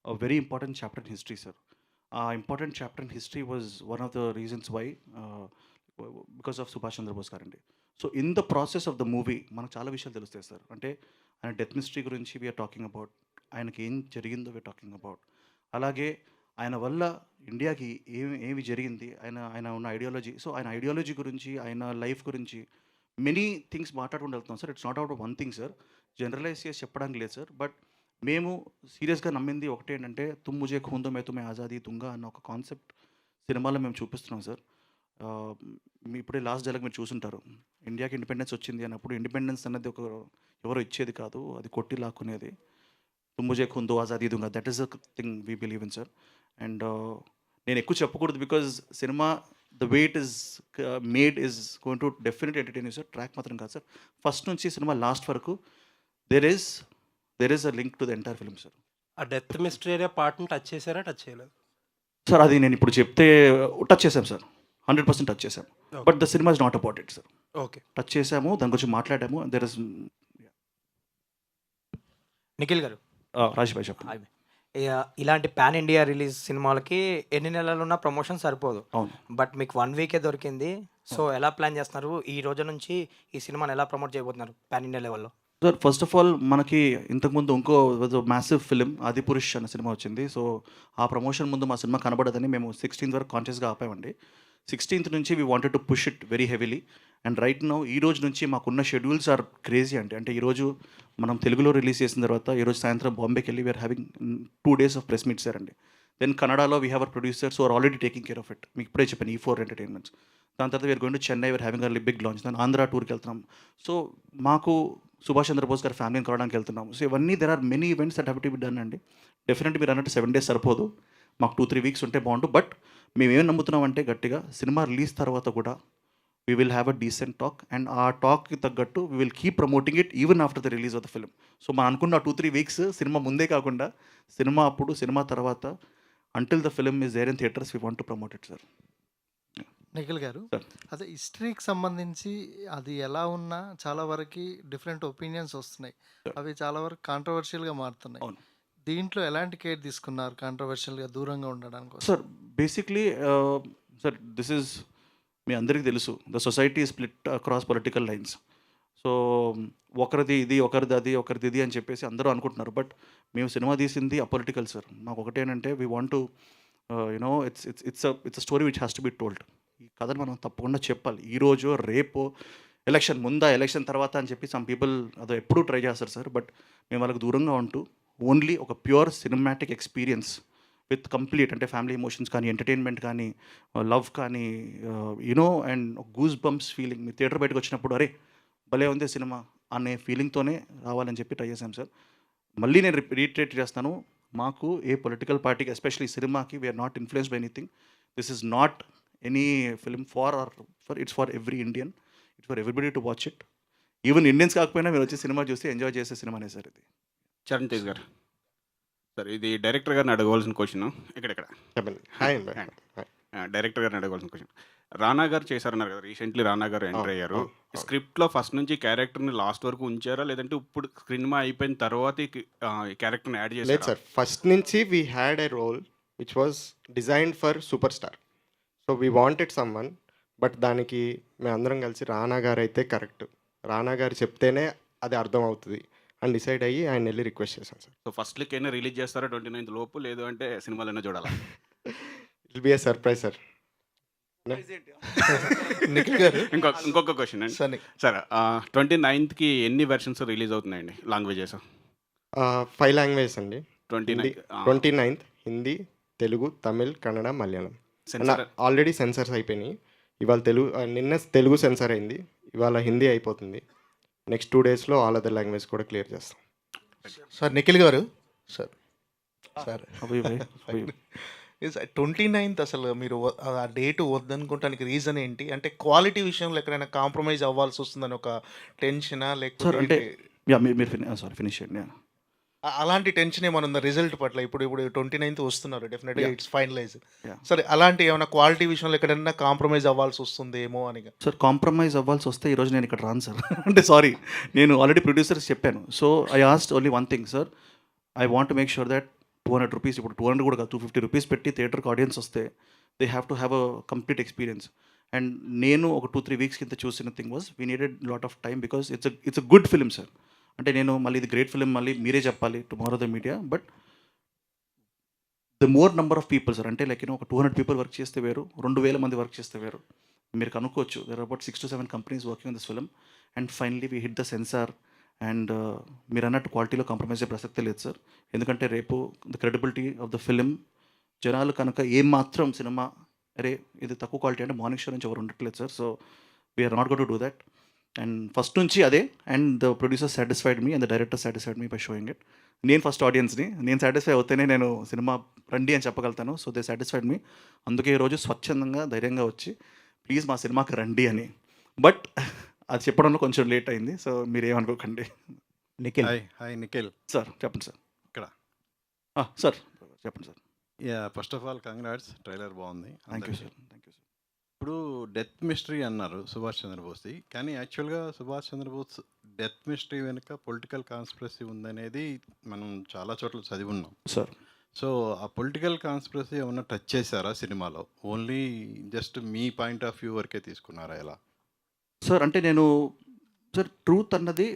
a very important chapter in history sir. ఆ important chapter in history was one of the reasons why because of Subhash Chandrabose గారండి. So in the process of the movie మనకు చాలా విషయాలు తెలుస్తాయి sir. అంటే ఆయన death mystery గురించి we are talking about, ఆయనకి ఏం జరిగిందో వీఆర్ టాకింగ్ అబౌట్, అలాగే ఆయన వల్ల ఇండియాకి ఏమి జరిగింది, ఆయన ఉన్న ఐడియాలజీ, సో ఆయన ఐడియాలజీ గురించి, ఆయన లైఫ్ గురించి మెనీ థింగ్స్ మాట్లాడుకుంటూ వెళ్తున్నాం sir. It's not out one thing sir, generalise చేసి చెప్పడానికి లేదు సార్. బట్ మేము సీరియస్గా నమ్మింది ఒకటి ఏంటంటే, తుమ్ ముజే ఖూన్ దో మే తుమ్హే ఆజాదీ దుంగా అన్న ఒక కాన్సెప్ట్ సినిమాలో మేము చూపిస్తున్నాం సార్. మీ ఇప్పుడే లాస్ట్ డైలాగ్ మీరు చూసుంటారు, ఇండియాకి ఇండిపెండెన్స్ వచ్చింది అన్నప్పుడు ఇండిపెండెన్స్ అన్నది ఎవరో ఇచ్చేది కాదు, అది కొట్టి లాక్కునేది. తుమ్ ముజే ఖూన్ దో ఆజాదీ దుంగా, that is the thing we believe in sir. And నేను ఎక్కువ చెప్పకూడదు because cinema the way it is made is going to definite entertain sir. Track మాత్రం కాదు సార్, ఫస్ట్ నుంచి సినిమా లాస్ట్ వరకు there is a link to the entire film sir. ఆ death mystery area పార్ట్ని touch చేశారా, touch చేయలేదు? Sir అది నేను ఇప్పుడు చెప్తే టచ్ చేసాం సార్, 100% టచ్ చేసాం. But the cinema is not about it sir. Okay, touch చేసాము, దాని గురించి మాట్లాడాము. దెర్ ఇస్ నిఖిల్ గారు, రాజ్ భాయ్ చెప్పండి. ఇలాంటి పాన్ ఇండియా రిలీజ్ సినిమాలకి ఎన్ని నెలలున్నా ప్రమోషన్ సరిపోదు. అవును. బట్ మీకు 1 వీకే దొరికింది. సో ఎలా ప్లాన్ చేస్తున్నారు? ఈ రోజు నుంచి ఈ సినిమాని ఎలా ప్రమోట్ చేయబోతున్నారు పాన్ ఇండియా లెవెల్లో? సార్ ఫస్ట్ ఆఫ్ ఆల్ మనకి ఇంతకుముందు ఇంకో మ్యాసివ్ ఫిలిం ఆదిపురుష్ అనే సినిమా వచ్చింది. సో ఆ ప్రమోషన్ ముందు మా సినిమా కనబడదని మేము 16th వరకు కాన్షియస్గా ఆపామండి. 16th నుంచి we wanted to push it very heavily. And right now ఈ రోజు నుంచి మాకున్న షెడ్యూల్స్ ఆర్ క్రేజీ అంటే ఈరోజు మనం తెలుగులో రిలీజ్ చేసిన తర్వాత ఈరోజు సాయంత్రం బాంబేకి వెళ్ళి we are having 2 days of press meets sir అండి. దెన్ కన్నడలో we have our producers are already taking care of it. మీకు ఇప్పుడే చెప్పాను, E4 ఎంటర్టైన్మెంట్స్. దాని తర్వాత we are going to Chennai, we are having a big launch. దాని ఆంధ్ర టూర్కి వెళ్తున్నాం. సో మాకు సుభాష్ చంద్రబోస్ గారి ఫ్యామిలీని కలవడానికి వెళ్తున్నాము. సో ఇవన్నీ there are many events that have to be done అండి. డెఫినెట్లీ మీరు అన్నట్టు 7 days సరిపోదు, మాకు 2-3 weeks ఉంటే బాగుంటుంది. బట్ మేము ఏం నమ్ముతున్నామంటే గట్టిగా సినిమా రిలీజ్ తర్వాత కూడా we will have a decent talk, and ఆ టాక్కి తగ్గట్టు we will keep promoting it even after the release of the film. So మనం అనుకున్న 2-3 weeks సినిమా ముందే కాకుండా సినిమా అప్పుడు, సినిమా తర్వాత, until the film is there in theatres we want to promote it sir. Nikhil garu, sir. అదే హిస్టరీకి సంబంధించి అది ఎలా ఉన్నా చాలా వరకు డిఫరెంట్ ఒపీనియన్స్ వస్తున్నాయి. సార్. అవి చాలా వరకు కాంట్రవర్షియల్గా మారుతున్నాయి. అవును. దీంట్లో ఎలాంటి కేర్ తీసుకున్నారు కాంట్రవర్షియల్గా దూరంగా ఉండడానికి? Sir basically sir this is మీ అందరికీ తెలుసు, the society split across political lines. So ఒకరిది ఇది, ఒకరిది అది, ఒకరిది ఇది అని చెప్పేసి అందరూ అనుకుంటున్నారు. బట్ మేము సినిమా తీసింది అపొలిటికల్ సార్. మాకు ఒకటేనంటే we want to you know it's a story which has to be told. ఈ కథను మనం తప్పకుండా చెప్పాలి. ఈరోజు రేపు ఎలక్షన్ ముందా, ఎలక్షన్ తర్వాత అని చెప్పి సమ్ పీపుల్ అదో ఎప్పుడూ ట్రై చేస్తారు సార్. బట్ మేము వాళ్ళకి దూరంగా ఉంటూ ఓన్లీ ఒక pure cinematic experience with complete అంటే ఫ్యామిలీ ఎమోషన్స్ కానీ, ఎంటర్టైన్మెంట్ కానీ, లవ్ కానీ, you know, and goose bumps feeling. Me theatre బయటకు వచ్చినప్పుడు అరే భలే ఉంది సినిమా అనే ఫీలింగ్తోనే రావాలని చెప్పి ట్రై చేశాం సార్. మళ్ళీ నేను రీట్రేట్ చేస్తాను, మాకు ఏ పొలిటికల్ పార్టీకి ఎస్పెషల్లీ సినిమాకి we are not influenced by anything. This is not any film for it's for every Indian, it's for everybody to watch it. Even Indians కాకపోయినా మీరు వచ్చి సినిమా చూసి ఎంజాయ్ చేసే సినిమానే సార్ ఇది. చరణ్ తేజ్ గారు, సార్ ఇది డైరెక్టర్ గారిని అడగవలసిన క్వశ్చన్. ఇక్కడ చెప్పండి. హాయ్ అండి. డైరెక్టర్ గారిని అడగవలసిన క్వశ్చన్. రానా గారు చేశారన్నారు కదా, రీసెంట్లీ రానా గారు ఎంటర్ అయ్యారు. స్క్రిప్ట్లో ఫస్ట్ నుంచి క్యారెక్టర్ని లాస్ట్ వరకు ఉంచారా, లేదంటే ఇప్పుడు సినిమా అయిపోయిన తర్వాత ఈ క్యారెక్టర్ని యాడ్ లేదు చేశారు? సార్, ఫస్ట్ నుంచి we had a role which was designed for super star. So we wanted someone, but దానికి మేమందరం కలిసి రానా గారు అయితే కరెక్ట్, రానా గారు చెప్తేనే అది అర్థం అవుతుంది అని డిసైడ్ అయ్యి ఆయన వెళ్ళి రిక్వెస్ట్ చేశాను సార్. సో ఫస్ట్ లుక్ అయినా రిలీజ్ చేస్తారా 29th లోపు, లేదు అంటే సినిమాలైనా చూడాలా? It will be a surprise sir. Nikhil garu, ఇంకొక క్వశ్చన్ అండి సార్. 29th ఎన్ని వెర్షన్స్ రిలీజ్ అవుతున్నాయండి, లాంగ్వేజెస్? 5 లాంగ్వేజెస్ అండి. 29th Hindi, Telugu, Tamil, Kannada, Malayalam. Censor already censors అయిపోయినాయి. ఇవాళ నిన్న తెలుగు సెన్సర్ అయింది, ఇవాళ హిందీ అయిపోతుంది. నెక్స్ట్ 2 daysలో ఆల్ అదర్ లాంగ్వేజ్ కూడా క్లియర్ చేస్తాం. Sir Nikhil garu, sir 29th అసలు మీరు ఆ డేట్ వద్దనుకోవటానికి రీజన్ ఏంటి? అంటే క్వాలిటీ విషయంలో ఎక్కడైనా కాంప్రమైజ్ అవ్వాల్సి వస్తుందని ఒక టెన్షనా, సార్ అంటే లేకపోతే మీరు సారీ ఫినిష్ చేయండి. అలాంటి టెన్షన్ ఏమైనా ఉందా రిజల్ట్ పట్ల? ఇప్పుడు 29th వస్తున్నారు, డెఫినెట్గా Yeah. It's finalise. Yeah. సరే, అలాంటి ఏమైనా క్వాలిటీ విషయంలో ఎక్కడైనా కాంప్రమైజ్ అవ్వాల్సి వస్తుందేమో అని. సార్ కాంప్రమైజ్ అవ్వాల్సి వస్తే ఈరోజు నేను ఇక్కడ రాను సార్. అంటే సారీ, నేను ఆల్రెడీ ప్రొడ్యూసర్స్ చెప్పాను. So I asked only one thing sir, I want to make sure that rupees, ఇప్పుడు 200 కూడా కాదు, 250 రూపీస్ పెట్టి థియేటర్కి ఆడియన్స్ వస్తే they have to have a complete experience. And నేను ఒక 2-3 వీక్స్ కింద చూసిన thing was we needed lot of time because it's a good film sir. అంటే నేను మళ్ళీ ఇది గ్రేట్ ఫిలిం మళ్ళీ మీరే చెప్పాలి tomorrow the media, but the more number of people sir, అంటే లైక్ ఒక 200 పీపుల్ వర్క్ చేస్తే వేరు, 2000 మంది వర్క్ చేస్తే వేరు. మీరు కనుక్కోవచ్చు, there are about 6 to 7 companies working on this film. And finally we hit the censor. And మీరు అన్నట్టు క్వాలిటీలో కాంప్రమైజ్ అయ్యే ప్రసక్తే లేదు సార్. ఎందుకంటే రేపు the credibility of the film, జనాలు కనుక ఏం మాత్రం సినిమా అరే ఇది తక్కువ క్వాలిటీ అంటే మార్నింగ్ షో నుంచి ఎవరు ఉండట్లేదు sir. So we're not got to do that. And first నుంచి అదే. And the producer satisfied me and the director satisfied me by showing it. నేను ఫస్ట్ ఆడియన్స్ని, నేను సాటిస్ఫై అవుతేనే నేను సినిమా రండి అని చెప్పగలుగుతాను. So they satisfied me. అందుకే ఈరోజు స్వచ్ఛందంగా ధైర్యంగా వచ్చి ప్లీజ్ మా సినిమాకి రండి అని. బట్ అది చెప్పడంలో కొంచెం లేట్ అయింది, సో మీరేమనుకోకండి. నిఖిల్. హాయ్ నిఖిల్. సార్ చెప్పండి సార్. ఇక్కడ సార్ చెప్పండి sir. Yeah, first of all congrats, trailer బాగుంది. Thank you sir. Thank you sir. ఇప్పుడు డెత్ మిస్టరీ అన్నారు సుభాష్ చంద్రబోస్ది, కానీ యాక్చువల్గా సుభాష్ చంద్రబోస్ డెత్ మిస్టరీ వెనుక పొలిటికల్ కాన్స్పిరసీ ఉందనేది మనం చాలా చోట్ల చదివి ఉన్నాం సార్. సో ఆ పొలిటికల్ కాన్స్పిరసీ ఏమన్నా టచ్ చేశారా సినిమాలో? ఓన్లీ జస్ట్ మీ పాయింట్ ఆఫ్ వ్యూ వరకే తీసుకున్నారా ఎలా? సార్ అంటే నేను సార్ ట్రూత్ అన్నది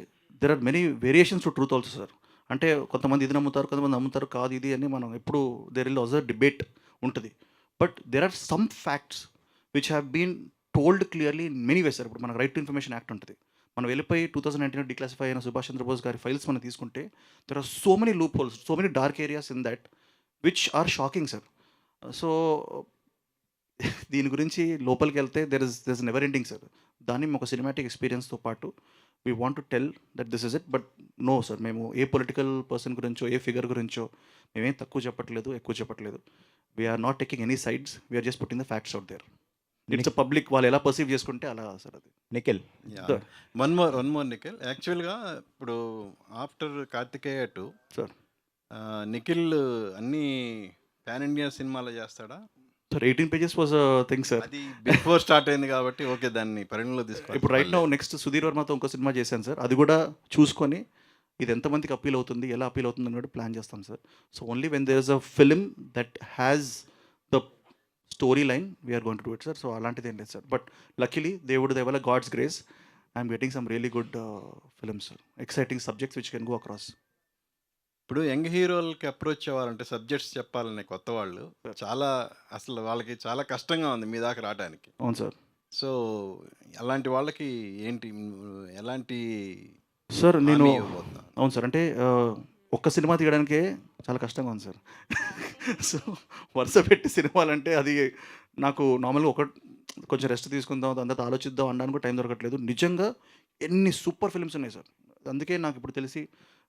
there are many variations to truth also sir. అంటే కొంతమంది ఇది నమ్ముతారు, కొంతమంది నమ్ముతారు కాదు ఇది అని. మనం ఎప్పుడు there will was a debate ఉంటుంది. But there are some facts which have been told clearly in many ways sir. ఇప్పుడు మనకు రైట్ టు ఇన్ఫర్మేషన్ యాక్ట్ ఉంటుంది. మనం వెళ్ళిపోయి 2019 డిక్లాసిఫై అయిన సుభాష్ చంద్రబోస్ గారి ఫైల్స్ మనం తీసుకుంటే there are so many loopholes, so many dark areas in that which are shocking sir. So దీని గురించి లోపలికి వెళ్తే there is never ending sir. దాన్ని ఒక సినిమాటిక్ ఎక్స్పీరియన్స్తో పాటు we want to tell that this is it. But no sir, మేము ఏ పొలిటికల్ పర్సన్ గురించో ఏ ఫిగర్ గురించో మేమేం తక్కువ చెప్పట్లేదు, ఎక్కువ చెప్పట్లేదు. We are not taking any sides, we are just putting the facts out there. It's public, వాళ్ళు ఎలా పర్సీవ్ చేసుకుంటే అలా సార్ అది. నిఖిల్. One more Nikhil. యాక్చువల్గా ఇప్పుడు ఆఫ్టర్ కార్తికేయ 2 సార్ నిఖిల్ అన్ని పాన్ ఇండియా సినిమాలో చేస్తాడా? Sir 18 pages was thing sir. అది బిఫోర్ స్టార్ట్ అయింది కాబట్టి ఓకే, దాన్ని పరిగణలో తీసుకోవాలి. ఇప్పుడు రైట్ నౌ నెక్స్ట్ సుధీర్ వర్మతో ఇంకో సినిమా చేశాను సార్. అది కూడా చూసుకొని ఇది ఎంతమందికి అప్పీల్ అవుతుంది, ఎలా అప్పీల్ అవుతుంది అని కూడా ప్లాన్ చేస్తాం sir. So only when there is a film that has the story line we're going to do it sir. So అలాంటిది ఏం లేదు సార్. బట్ లక్కీలీ దేవుడు దయవల్ల God's grace I'm getting some really good films, exciting subjects which can go across. ఇప్పుడు young హీరోలకి approach అవ్వాలంటే subjects చెప్పాలనే కొత్త వాళ్ళు చాలా, అసలు వాళ్ళకి చాలా కష్టంగా ఉంది మీ దాకా రావడానికి. అవును సార్. సో అలాంటి వాళ్ళకి ఏంటి, ఎలాంటి సార్ నేను హామీ ఇవ్వబోతున్నారు? అవును సార్, అంటే ఒక్క సినిమా తీయడానికే చాలా కష్టంగా ఉంది సార్. సో వరుస పెట్టి సినిమాలంటే అది నాకు నార్మల్గా కొంచెం రెస్ట్ తీసుకుందాం, దాని తర్వాత ఆలోచిద్దాం అనడానికి టైం దొరకట్లేదు. నిజంగా ఎన్ని సూపర్ ఫిల్మ్స్ ఉన్నాయి సార్. అందుకే నాకు ఇప్పుడు తెలిసి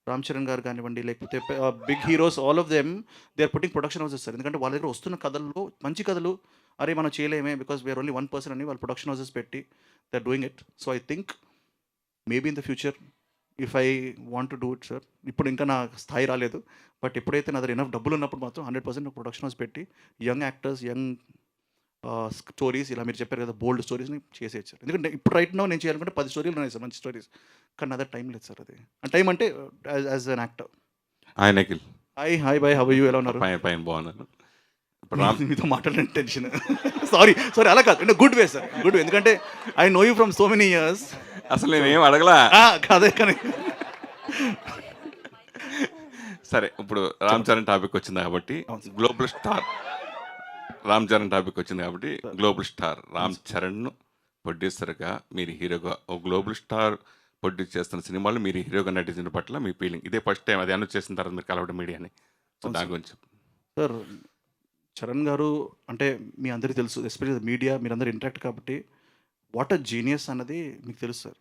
రామ్ చరణ్ గారు కానివ్వండి, లేకపోతే big heroes, all of them they are putting production houses sir. ఎందుకంటే వాళ్ళ దగ్గర వస్తున్న కథల్లో మంచి కథలు, అరే మనం చేయలేమే బికాస్ వీఆర్ ఓన్లీ 1 person అని వాళ్ళు ప్రొడక్షన్ హౌసెస్ పెట్టి they are doing it. So I think maybe in the future if I want to do it sir. ఇప్పుడు ఇంకా నా స్థాయి రాలేదు, బట్ ఎప్పుడైతే నా దగ్గర ఎనఫ్ డబ్బులు ఉన్నప్పుడు మాత్రం 100% ప్రొడక్షన్ హౌస్ పెట్టి యంగ్ యాక్టర్స్, యంగ్ స్టోరీస్, ఇలా మీరు చెప్పారు కదా బోల్డ్ స్టోరీస్ని చేసేయచ్చు సార్. ఎందుకంటే ఇప్పుడు రైట్ నౌ నేను చేయాలనుకుంటే 10 స్టోరీలు ఉన్నాయి సార్, మంచి స్టోరీస్. కానీ అదే టైం లేదు సార్. అది టైం అంటే as an actor. Hi Nikhil. Hi bye, how are you, ఎలా ఉన్నారు? పైన బాగున్నాను. మీతో మాట్లాడిన టెన్షన్. సారీ అలా కాదు, అంటే good way sir, good way. ఎందుకంటే I know you from so many years. అసలు నేనేం అడగలా. కాదే కానీ సరే, ఇప్పుడు రామ్ చరణ్ టాపిక్ వచ్చింది కాబట్టి global star Ram Charan topic వచ్చింది కాబట్టి గ్లోబల్ స్టార్ రామ్ చరణ్ను ప్రొడ్యూసర్గా, మీరు హీరోగా, ఒక గ్లోబల్ స్టార్ ప్రొడ్యూస్ చేస్తున్న సినిమాలు మీరు హీరోగా నటించిన పట్ల మీ ఫీలింగ్ ఇదే ఫస్ట్ టైం అది అనౌన్స్ చేసిన తర్వాత మీరు కలవడం మీడియాని. సో దాని గురించి సార్. చరణ్ గారు అంటే మీ అందరికీ తెలుసు, ఎస్పెషల్లీ మీడియా మీరందరూ ఇంటరాక్ట్ కాబట్టి వాట్ అ జీనియస్ అన్నది మీకు తెలుసు sir.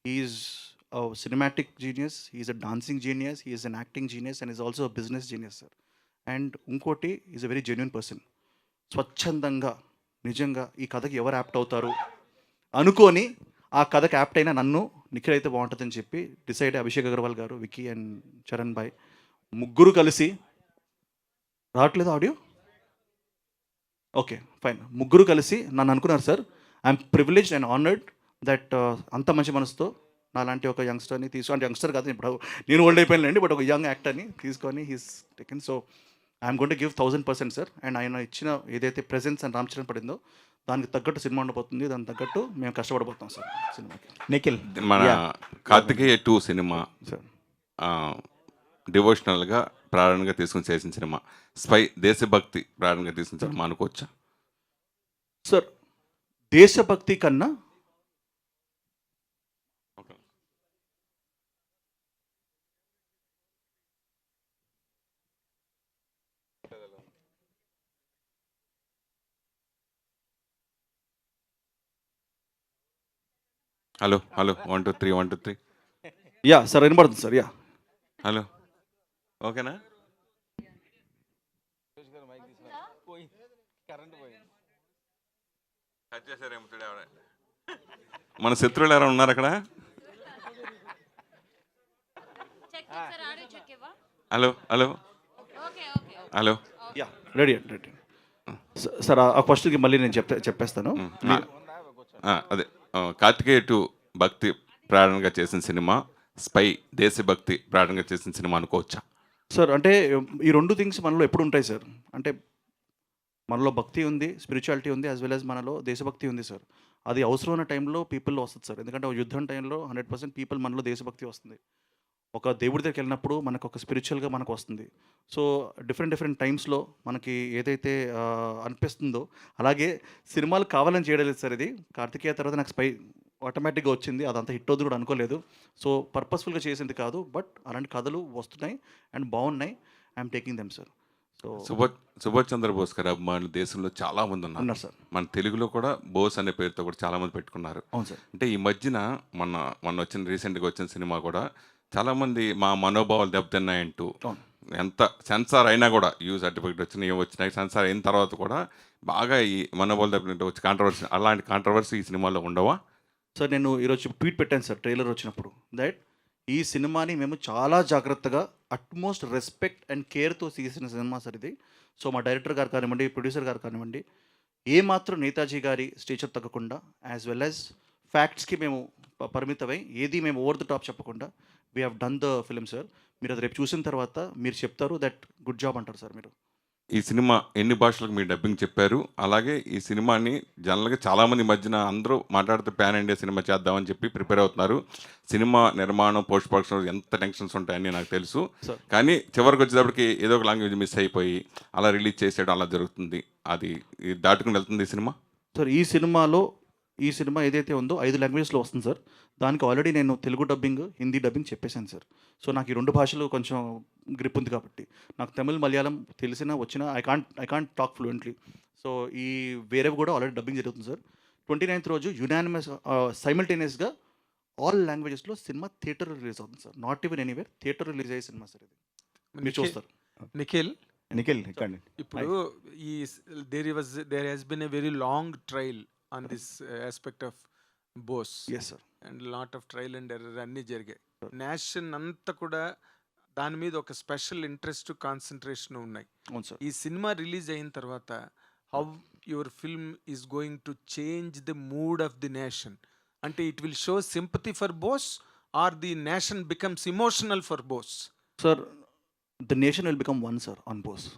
Is a cinematic genius, is a dancing genius, is an acting genius and is also a business genius sir. And ఇంకోటి is a very genuine person. స్వచ్ఛందంగా నిజంగా ఈ కథకి ఎవరు యాప్ట్ అవుతారు అనుకొని ఆ కథకి యాప్ట్ అయినా నన్ను నిఖిల్ అయితే బాగుంటుందని చెప్పి డిసైడ్ అభిషేక్ అగర్వాల్ గారు, విక్కీ అండ్ చరణ్ భాయ్ ముగ్గురు కలిసి రావట్లేదు ఆడియో? Okay fine. ముగ్గురు కలిసి నన్ను అనుకున్నారు sir. I'm privileged and honoured that అంత మంచి మనసుతో నాలాంటి ఒక యంగ్స్టర్ని అంటే యంగ్స్టర్ కాదు, ఇప్పుడు నేను ఓల్డ్ అయిపోయానులేండి, బట్ ఒక యంగ్ యాక్టర్ని తీసుకొని he's taken. So I'm going to give 1000% sir. And ఆయన ఇచ్చిన ఏదైతే ప్రెజెన్స్ అండ్ రామ్ చరణ్ పడిందో దానికి తగ్గట్టు సినిమా ఉండబోతుంది, దానికి తగ్గట్టు మేము కష్టపడబోతున్నాం సార్ సినిమాకి. నిఖిల్ మన కార్తికేయ 2 సినిమా సార్ డివోషనల్గా ప్రారంభంగా తీసుకుని చేసిన సినిమా, స్పై దేశభక్తి ప్రారంభంగా తీసుకుని సినిమా అనుకోవచ్చా? సార్ దేశభక్తి కన్నా హలో 1 2 3 1 2 3. యా సార్ వినపడుతుంది సార్. యా హలో, ఓకేనా? మన శత్రువులు ఎవరైనా ఉన్నారు అక్కడ? Hello hello hello, yeah ready sir. ఆ క్వశ్చన్కి మళ్ళీ నేను చెప్పేస్తాను. అదే కార్తికేయ 2 భక్తి ప్రారంభంగా చేసిన సినిమా, స్పై దేశభక్తి ప్రారంభంగా చేసిన సినిమా అనుకోవచ్చా? సార్ అంటే ఈ రెండు థింగ్స్ మనలో ఎప్పుడు ఉంటాయి సార్. అంటే మనలో భక్తి ఉంది, స్పిరిచువాలిటీ ఉంది, యాజ్ వెల్ యాజ్ మనలో దేశభక్తి ఉంది సార్. అది అవసరమైన టైంలో పీపుల్లో వస్తుంది సార్. ఎందుకంటే యుద్ధం టైంలో 100% పీపుల్ మనలో దేశభక్తి వస్తుంది. ఒక దేవుడి దగ్గరికి వెళ్ళినప్పుడు మనకు ఒక స్పిరిచువల్గా మనకు వస్తుంది. సో డిఫరెంట్ టైమ్స్లో మనకి ఏదైతే అనిపిస్తుందో అలాగే సినిమాలు కావాలని చేయడం లేదు సార్. ఇది కార్తికేయ తర్వాత నాకు స్పై ఆటోమేటిక్గా వచ్చింది, అదంతా హిట్ అవుతుంది కూడా అనుకోలేదు. సో పర్పస్ఫుల్గా చేసింది కాదు, బట్ అలాంటి కథలు వస్తున్నాయి అండ్ బాగున్నాయి. I'm taking them sir. So Subhash Chandrabose గారు అభిమానులు దేశంలో చాలా మంది ఉన్నారు సార్. మన తెలుగులో కూడా బోస్ అనే పేరుతో కూడా చాలా మంది పెట్టుకున్నారు. అవును సార్. అంటే ఈ మధ్యన మొన్న వచ్చిన రీసెంట్గా వచ్చిన సినిమా కూడా చాలామంది మా మనోభావాలు దెబ్బతిన్నాయంటూ, ఎంత సెన్సార్ అయినా కూడా యూ సర్టిఫికేట్ వచ్చినా ఏం వచ్చినాయి, సెన్సార్ అయిన తర్వాత కూడా బాగా ఈ మనోభావాలు దెబ్బతింటే వచ్చి కాంట్రవర్సీ, అలాంటి కాంట్రవర్సీ ఈ సినిమాలో ఉండవా? సార్ నేను ఈరోజు ట్వీట్ పెట్టాను సార్ ట్రైలర్ వచ్చినప్పుడు, దట్ ఈ సినిమాని మేము చాలా జాగ్రత్తగా అట్మోస్ట్ రెస్పెక్ట్ అండ్ కేర్తో తీసిన సినిమా సార్ ఇది. సో మా డైరెక్టర్ గారు కానివ్వండి, ప్రొడ్యూసర్ గారు కానివ్వండి, ఏమాత్రం నేతాజీ గారి స్టేచర్ తగ్గకుండా, యాజ్ వెల్ యాజ్ ఫ్యాక్ట్స్కి మేము పరిమితమై ఏది మేము ఓవర్ ద టాప్ చెప్పకుండా we have done the film sir. మీరు అది రేపు చూసిన తర్వాత మీరు చెప్తారు దట్ గుడ్ జాబ్ అంటారు సార్ మీరు. ఈ సినిమా ఎన్ని భాషలకు మీరు డబ్బింగ్ చెప్పారు? అలాగే ఈ సినిమాని జనరల్గా చాలామంది మధ్యన అందరూ మాట్లాడితే ప్యాన్ ఇండియా సినిమా చేద్దామని చెప్పి ప్రిపేర్ అవుతున్నారు. సినిమా నిర్మాణం, పోస్ట్ ప్రొడక్షన్ ఎంత టెన్షన్స్ ఉంటాయని నాకు తెలుసు. కానీ చివరికి వచ్చేటప్పటికి ఏదో ఒక లాంగ్వేజ్ మిస్ అయిపోయి అలా రిలీజ్ చేసేయడం అలా జరుగుతుంది. అది దాటుకుని వెళ్తుంది ఈ సినిమా. సార్ ఈ సినిమా ఏదైతే ఉందో 5 లాంగ్వేజ్లో వస్తుంది సార్. దానికి ఆల్రెడీ నేను తెలుగు డబ్బింగ్, హిందీ డబ్బింగ్ చెప్పేశాను సార్. సో నాకు ఈ 2 భాషలు కొంచెం గ్రిప్ ఉంది కాబట్టి, నాకు తమిళ్, మలయాళం తెలిసినా వచ్చినా I can't talk fluently. So ఈ వేరేవి కూడా ఆల్రెడీ డబ్బింగ్ జరుగుతుంది సార్. 29th రోజు యునానిమస్ సైమల్టేనియస్గా ఆల్ లాంగ్వేజెస్లో సినిమా థియేటర్ రిలీజ్ అవుతుంది sir. Not even anywhere, theatre release అయ్యే సినిమా సార్ ఇది. మీరు చూస్తారు. నిఖిల్ ఇప్పుడు ఈ there has been a very long trial on this aspect of Bose. Yes sir. And lot of trial and error అన్నీ జరిగాయి. నేషన్ అంతా కూడా దాని మీద ఒక స్పెషల్ ఇంట్రెస్ట్, కాన్సన్ట్రేషన్ ఉన్నాయి. అవును సార్. ఈ సినిమా రిలీజ్ అయిన తర్వాత how your film is going to change the mood of the nation? అంటే it will show sympathy for Bose or the nation becomes emotional for Bose? Sir the nation will become one sir on Bose.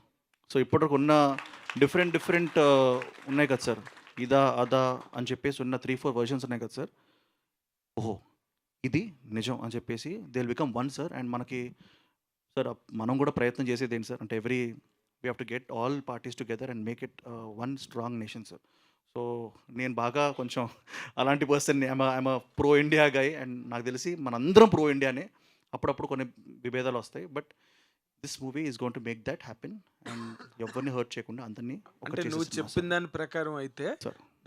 So ఇప్పటివరకు ఉన్న different ఉన్నాయి కదా sir, ఇదా అదా అని చెప్పేసి ఉన్న 3-4 వర్షన్స్ ఉన్నాయి కదా సార్. ఓహో ఇది నిజం అని చెప్పేసి they will become one sir. And మనకి సార్ మనం కూడా ప్రయత్నం చేసేది ఏంటి సార్ అంటే we have to get all parties together and make it one strong nation sir. So నేను బాగా కొంచెం అలాంటి person, I'm pro India guy. And నాకు తెలిసి మనందరం ప్రో ఇండియానే. అప్పుడప్పుడు కొన్ని విభేదాలు వస్తాయి, but this movie is going to make that happen. And ఎవరిని హర్ట్ చేయకుండా అందరినీ. అంటే నువ్వు చెప్పిన దాని ప్రకారం అయితే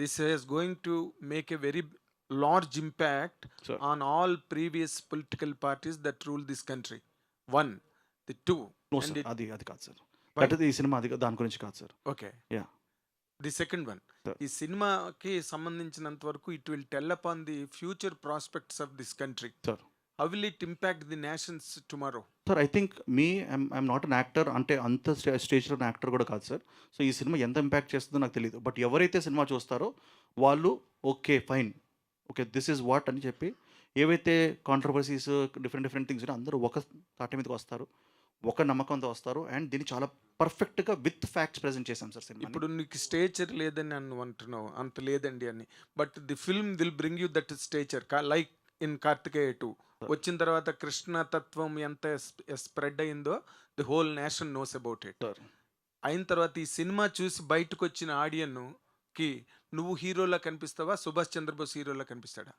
this is going to make a very large impact on all previous political parties that rule this country. One, the two. No sir, అది కాదు సార్. అంటే ఈ సినిమా అది దాని గురించి కాదు sir. Okay, yeah. The second one, ఈ సినిమాకి సంబంధించినంత వరకు it will tell upon the future prospects of this country. Sir how will it impact the nations tomorrow? Sir I think I'm not an actor, అంటే అంత స్టేజ్లో actor కూడా కాదు sir. So ఈ సినిమా ఎంత ఇంపాక్ట్ చేస్తుందో నాకు తెలియదు, బట్ ఎవరైతే సినిమా చూస్తారో వాళ్ళు okay fine, okay this is what అని చెప్పి ఏవైతే కాంట్రవర్సీస్ డిఫరెంట్ థింగ్స్ ఉన్నాయో అందరూ ఒక తాటి మీదకి వస్తారు, ఒక నమ్మకంతో వస్తారు. అండ్ దీన్ని చాలా పర్ఫెక్ట్గా విత్ ఫ్యాక్ట్స్ ప్రజెంట్ చేశాం సార్ సినిమా. ఇప్పుడు నీకు స్టేచర్ లేదని నన్ను అంటున్నావు, అంత లేదండి అని. But the film will bring you that stature, like in Karthikeya 2 వచ్చిన తర్వాత కృష్ణ తత్వం ఎంత స్ప్రెడ్ అయిందో the whole nation knows about it. అయిన తర్వాత ఈ సినిమా చూసి బయటకు వచ్చిన ఆడియన్కి నువ్వు హీరోలా కనిపిస్తావా, సుభాష్ చంద్రబోస్ హీరోలా కనిపిస్తాడా?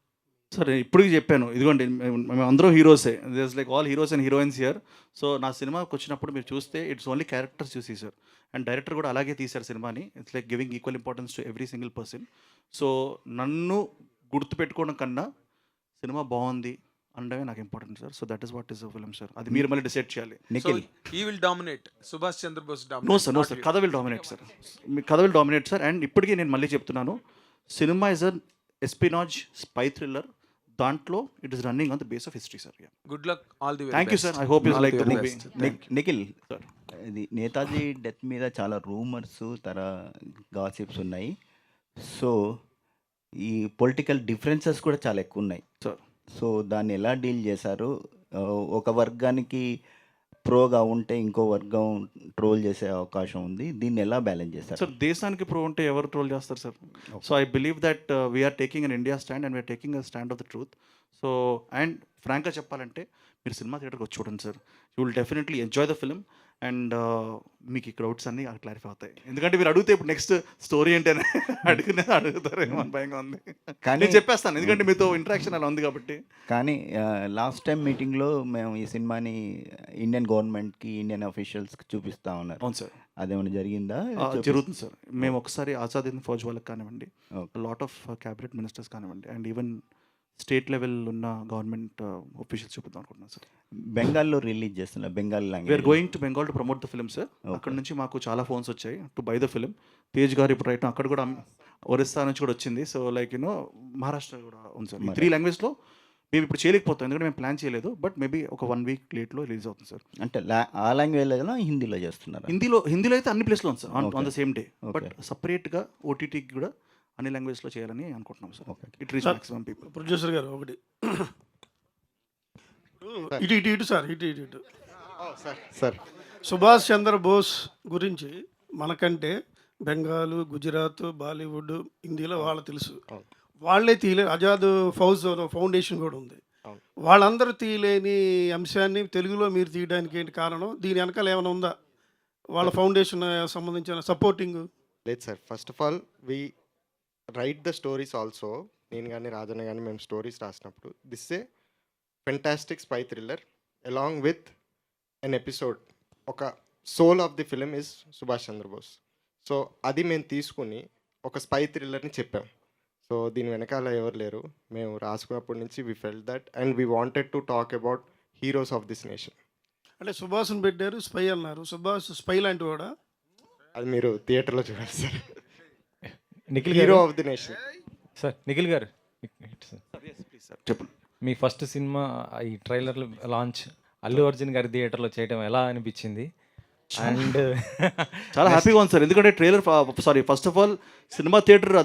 సరే ఇప్పటికి చెప్పాను, ఇదిగోండి మేము అందరూ హీరోసే, this like all heroes and heroines here. So నా సినిమాకి వచ్చినప్పుడు మీరు చూస్తే ఇట్స్ ఓన్లీ క్యారెక్టర్స్ చూసి సార్. అండ్ డైరెక్టర్ కూడా అలాగే తీశారు సినిమాని. It's like giving equal importance to every single person. So నన్ను గుర్తుపెట్టుకోవడం కన్నా సినిమా బాగుంది అనడమే నాకు important sir. So that is what is the film sir. అది మీరు మళ్ళీ డిసైడ్ చేయాలి. Nikhil he will dominate, Subhash Chandrabose no sir కథ విల్ డామినేట్ సార్. మీ కథ విల్ డామినేట్ సార్. అండ్ ఇప్పటికీ నేను మళ్ళీ చెప్తున్నాను, సినిమా is an espionage spy thriller. దాంట్లో it is running on the base of history sir. Good luck, all the very thank you sir. I hope you like the movie. Nikhil sir, ఇది Netaji death మీద చాలా rumours gossips ఉన్నాయి. So ఈ political differences కూడా చాలా ఎక్కువ ఉన్నాయి సార్. సో దాన్ని ఎలా డీల్ చేశారు? ఒక వర్గానికి ప్రోగా ఉంటే ఇంకో వర్గం ట్రోల్ చేసే అవకాశం ఉంది, దీన్ని ఎలా బ్యాలెన్స్ చేస్తారు సార్? దేశానికి ప్రో ఉంటే ఎవరు ట్రోల్ చేస్తారు sir? So I believe that we're taking an India stand and we're taking a stand of the truth. So and ఫ్రాంక్గా చెప్పాలంటే మీరు సినిమా థియేటర్కి వచ్చి చూడండి sir, you will definitely enjoy the film. And మీకు ఈ క్రౌడ్స్ అన్నీ క్లారిఫై అవుతాయి. ఎందుకంటే మీరు అడిగితే ఇప్పుడు నెక్స్ట్ స్టోరీ ఏంటనే అడుగుతారేమో అని భయంగా ఉంది. కానీ నేను చెప్పేస్తాను, ఎందుకంటే మీతో ఇంటరాక్షన్ అలా ఉంది కాబట్టి. కానీ లాస్ట్ టైం మీటింగ్లో మేము ఈ సినిమాని ఇండియన్ గవర్నమెంట్కి, ఇండియన్ అఫీషియల్స్కి చూపిస్తా ఉన్నారు. అవును సార్. అదేమైనా జరిగిందా? జరుగుతుంది సార్. మేము ఒకసారి ఆజాద్ హింద్ ఫౌజ్ వాళ్ళకి కానివ్వండి, లాట్ ఆఫ్ క్యాబినెట్ మినిస్టర్స్ కానివ్వండి, అండ్ ఈవెన్ స్టేట్ లెవెల్ ఉన్న గవర్నమెంట్ ఆఫీషియల్స్ చూపిద్దాం అనుకుంటున్నాను సార్. బెంగాల్లో రిలీజ్ చేస్తున్నా, Bengal language. We're going to Bengal to promote the film sir. అక్కడ నుంచి మాకు చాలా ఫోన్స్ వచ్చాయి to buy the film. Tej గారు ఇప్పుడు రైట్ అక్కడ కూడా, ఒరిస్సా నుంచి కూడా వచ్చింది. సో లైక్ మహారాష్ట్ర కూడా ఉంది సార్. 3 లాంగ్వేజ్లో మేము ఇప్పుడు చేయలేకపోతాం, ఎందుకంటే మేము ప్లాన్ చేయలేదు. బట్ మేబీ ఒక 1 వీక్ లేట్లో రిలీజ్ అవుతుంది సార్. అంటే ఆ లాంగ్వేజ్లో హిందీలో చేస్తున్నారు? హిందీలో అయితే అన్ని ప్లేస్లో ఉంది sir, on the same day. But సపరేట్గా ఓటీటీకి కూడా అన్ని లాంగ్వేజ్లో చేయాలని అనుకుంటున్నాం sir. It reach maximum people. Producer గారు ఒకటి ఇటు సార్, ఇటు సార్ సుభాష్ చంద్రబోస్ గురించి మనకంటే బెంగాల్, గుజరాత్, బాలీవుడ్, హిందీలో వాళ్ళు తెలుసు. వాళ్ళే తీయలేని ఆజాద్ ఫౌండేషన్ కూడా ఉంది. వాళ్ళందరూ తీయలేని అంశాన్ని తెలుగులో మీరు తీయడానికి ఏంటి కారణం? దీని వెనకాల ఏమైనా ఉందా? వాళ్ళ ఫౌండేషన్ సంబంధించిన సపోర్టింగ్? లేదు sir. First of all we write the stories also. నేను కానీ రాజన్న కానీ మేము స్టోరీస్ రాసినప్పుడు this a fantastic spy thriller along with an episode. ఒక soul of the film is Subhash Chandrabose. So అది మేము తీసుకుని ఒక స్పై థ్రిల్లర్ని చెప్పాం. సో దీని వెనకాల ఎవరు లేరు. మేము రాసుకున్నప్పటి నుంచి we felt that and we wanted to talk about heroes of this nation. అంటే సుభాష్ని పెట్టారు, స్పై అన్నారు. సుభాష్ స్పై లాంటి వాడా? అది మీరు థియేటర్లో చూడాలి sir. Nikhil hero of the nation sir. Nikhil గారు చెప్పండి. మీ ఫస్ట్ సినిమా ఈ ట్రైలర్ లాంచ్ అల్లు అర్జున్ గారి థియేటర్లో చేయడం ఎలా అనిపించింది? అండ్ చాలా హ్యాపీగా ఉంది సార్, ఎందుకంటే ట్రైలర్ ఫస్ట్ ఆఫ్ ఆల్ సినిమా థియేటర్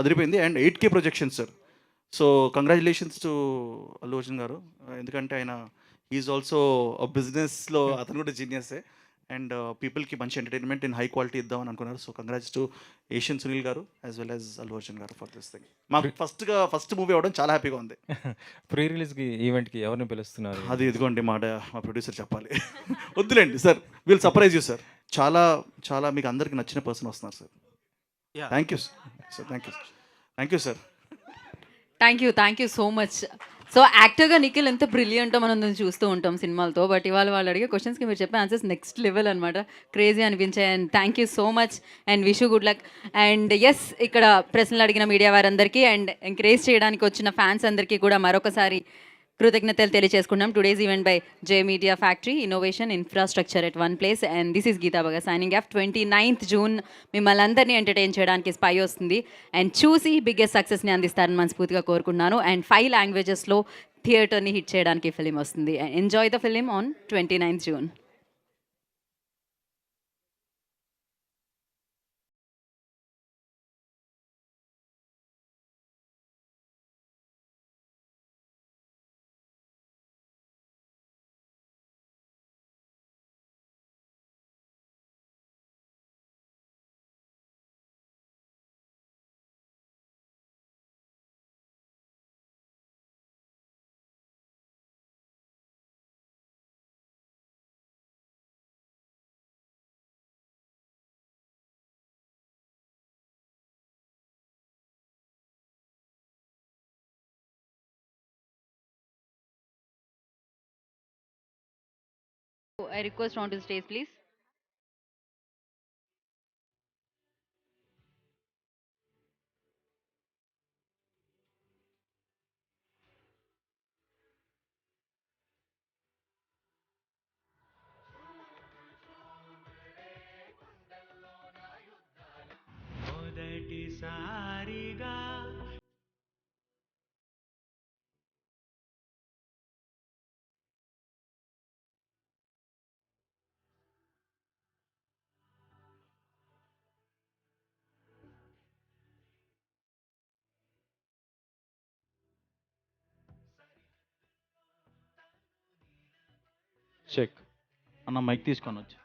అదిరిపోయింది and 8K projection sir. So congratulations to Allu Arjun garu, ఎందుకంటే ఆయన ఈజ్ ఆల్సో బిజినెస్లో అతను కూడా జీనియసే. అండ్ పీపుల్కి మంచి ఎంటర్టైన్మెంట్ ఇన్ హై క్వాలిటీ ఇద్దామని అనుకున్నారు. So congrats to Asian Sunil garu as well as Allu Arjun garu for this thing. మాకు ఫస్ట్ మూవీ అవ్వడం చాలా హ్యాపీగా ఉంది. ప్రీ రిలీజ్కి ఈవెంట్కి ఎవరిని పిలుస్తున్నారు? అది ఇదిగోండి మా ప్రొడ్యూసర్ చెప్పాలి. వద్దులేండి sir, we'll surprise you sir. చాలా మీకు అందరికి నచ్చిన పర్సన్ వస్తున్నారు sir. Thank you sir. Thank you sir. Thank you so much. So యాక్టర్గా నిఖిల్ ఎంత బ్రిలియంటో మనం చూస్తూ ఉంటాం సినిమాలతో. బట్ ఇవాళ వాళ్ళు అడిగే క్వశ్చన్స్కి మీరు చెప్పే ఆన్సర్స్ నెక్స్ట్ లెవెల్ అనమాట. క్రేజీ అనిపించాయి. And thank you so much and wish you good luck. And yes, ఇక్కడ ప్రశ్నలు అడిగిన మీడియా వారందరికీ అండ్ ఎంకరేజ్ చేయడానికి వచ్చిన ఫ్యాన్స్ అందరికీ కూడా మరొకసారి కృతజ్ఞతలు తెలియజేసుకున్నాం. Today's event by J media factory, innovation infrastructure at one place. And this is Geetha బగా సైనింగ్ ఆఫ్. 29th June మిమ్మల్ని అందరినీ ఎంటర్టైన్ చేయడానికి స్పై వస్తుంది. అండ్ చూసి బిగ్గెస్ట్ సక్సెస్ని అందిస్తారని మనస్ఫూర్తిగా కోరుకున్నాను. అండ్ 5 లాంగ్వేజెస్లో థియేటర్ని హిట్ చేయడానికి ఫిలిం వస్తుంది. Enjoy the film on 29th June. I request on to the stage, please. మొదటిసారిగా చెక్ అన్న మైక్ తీసుకొని వచ్చి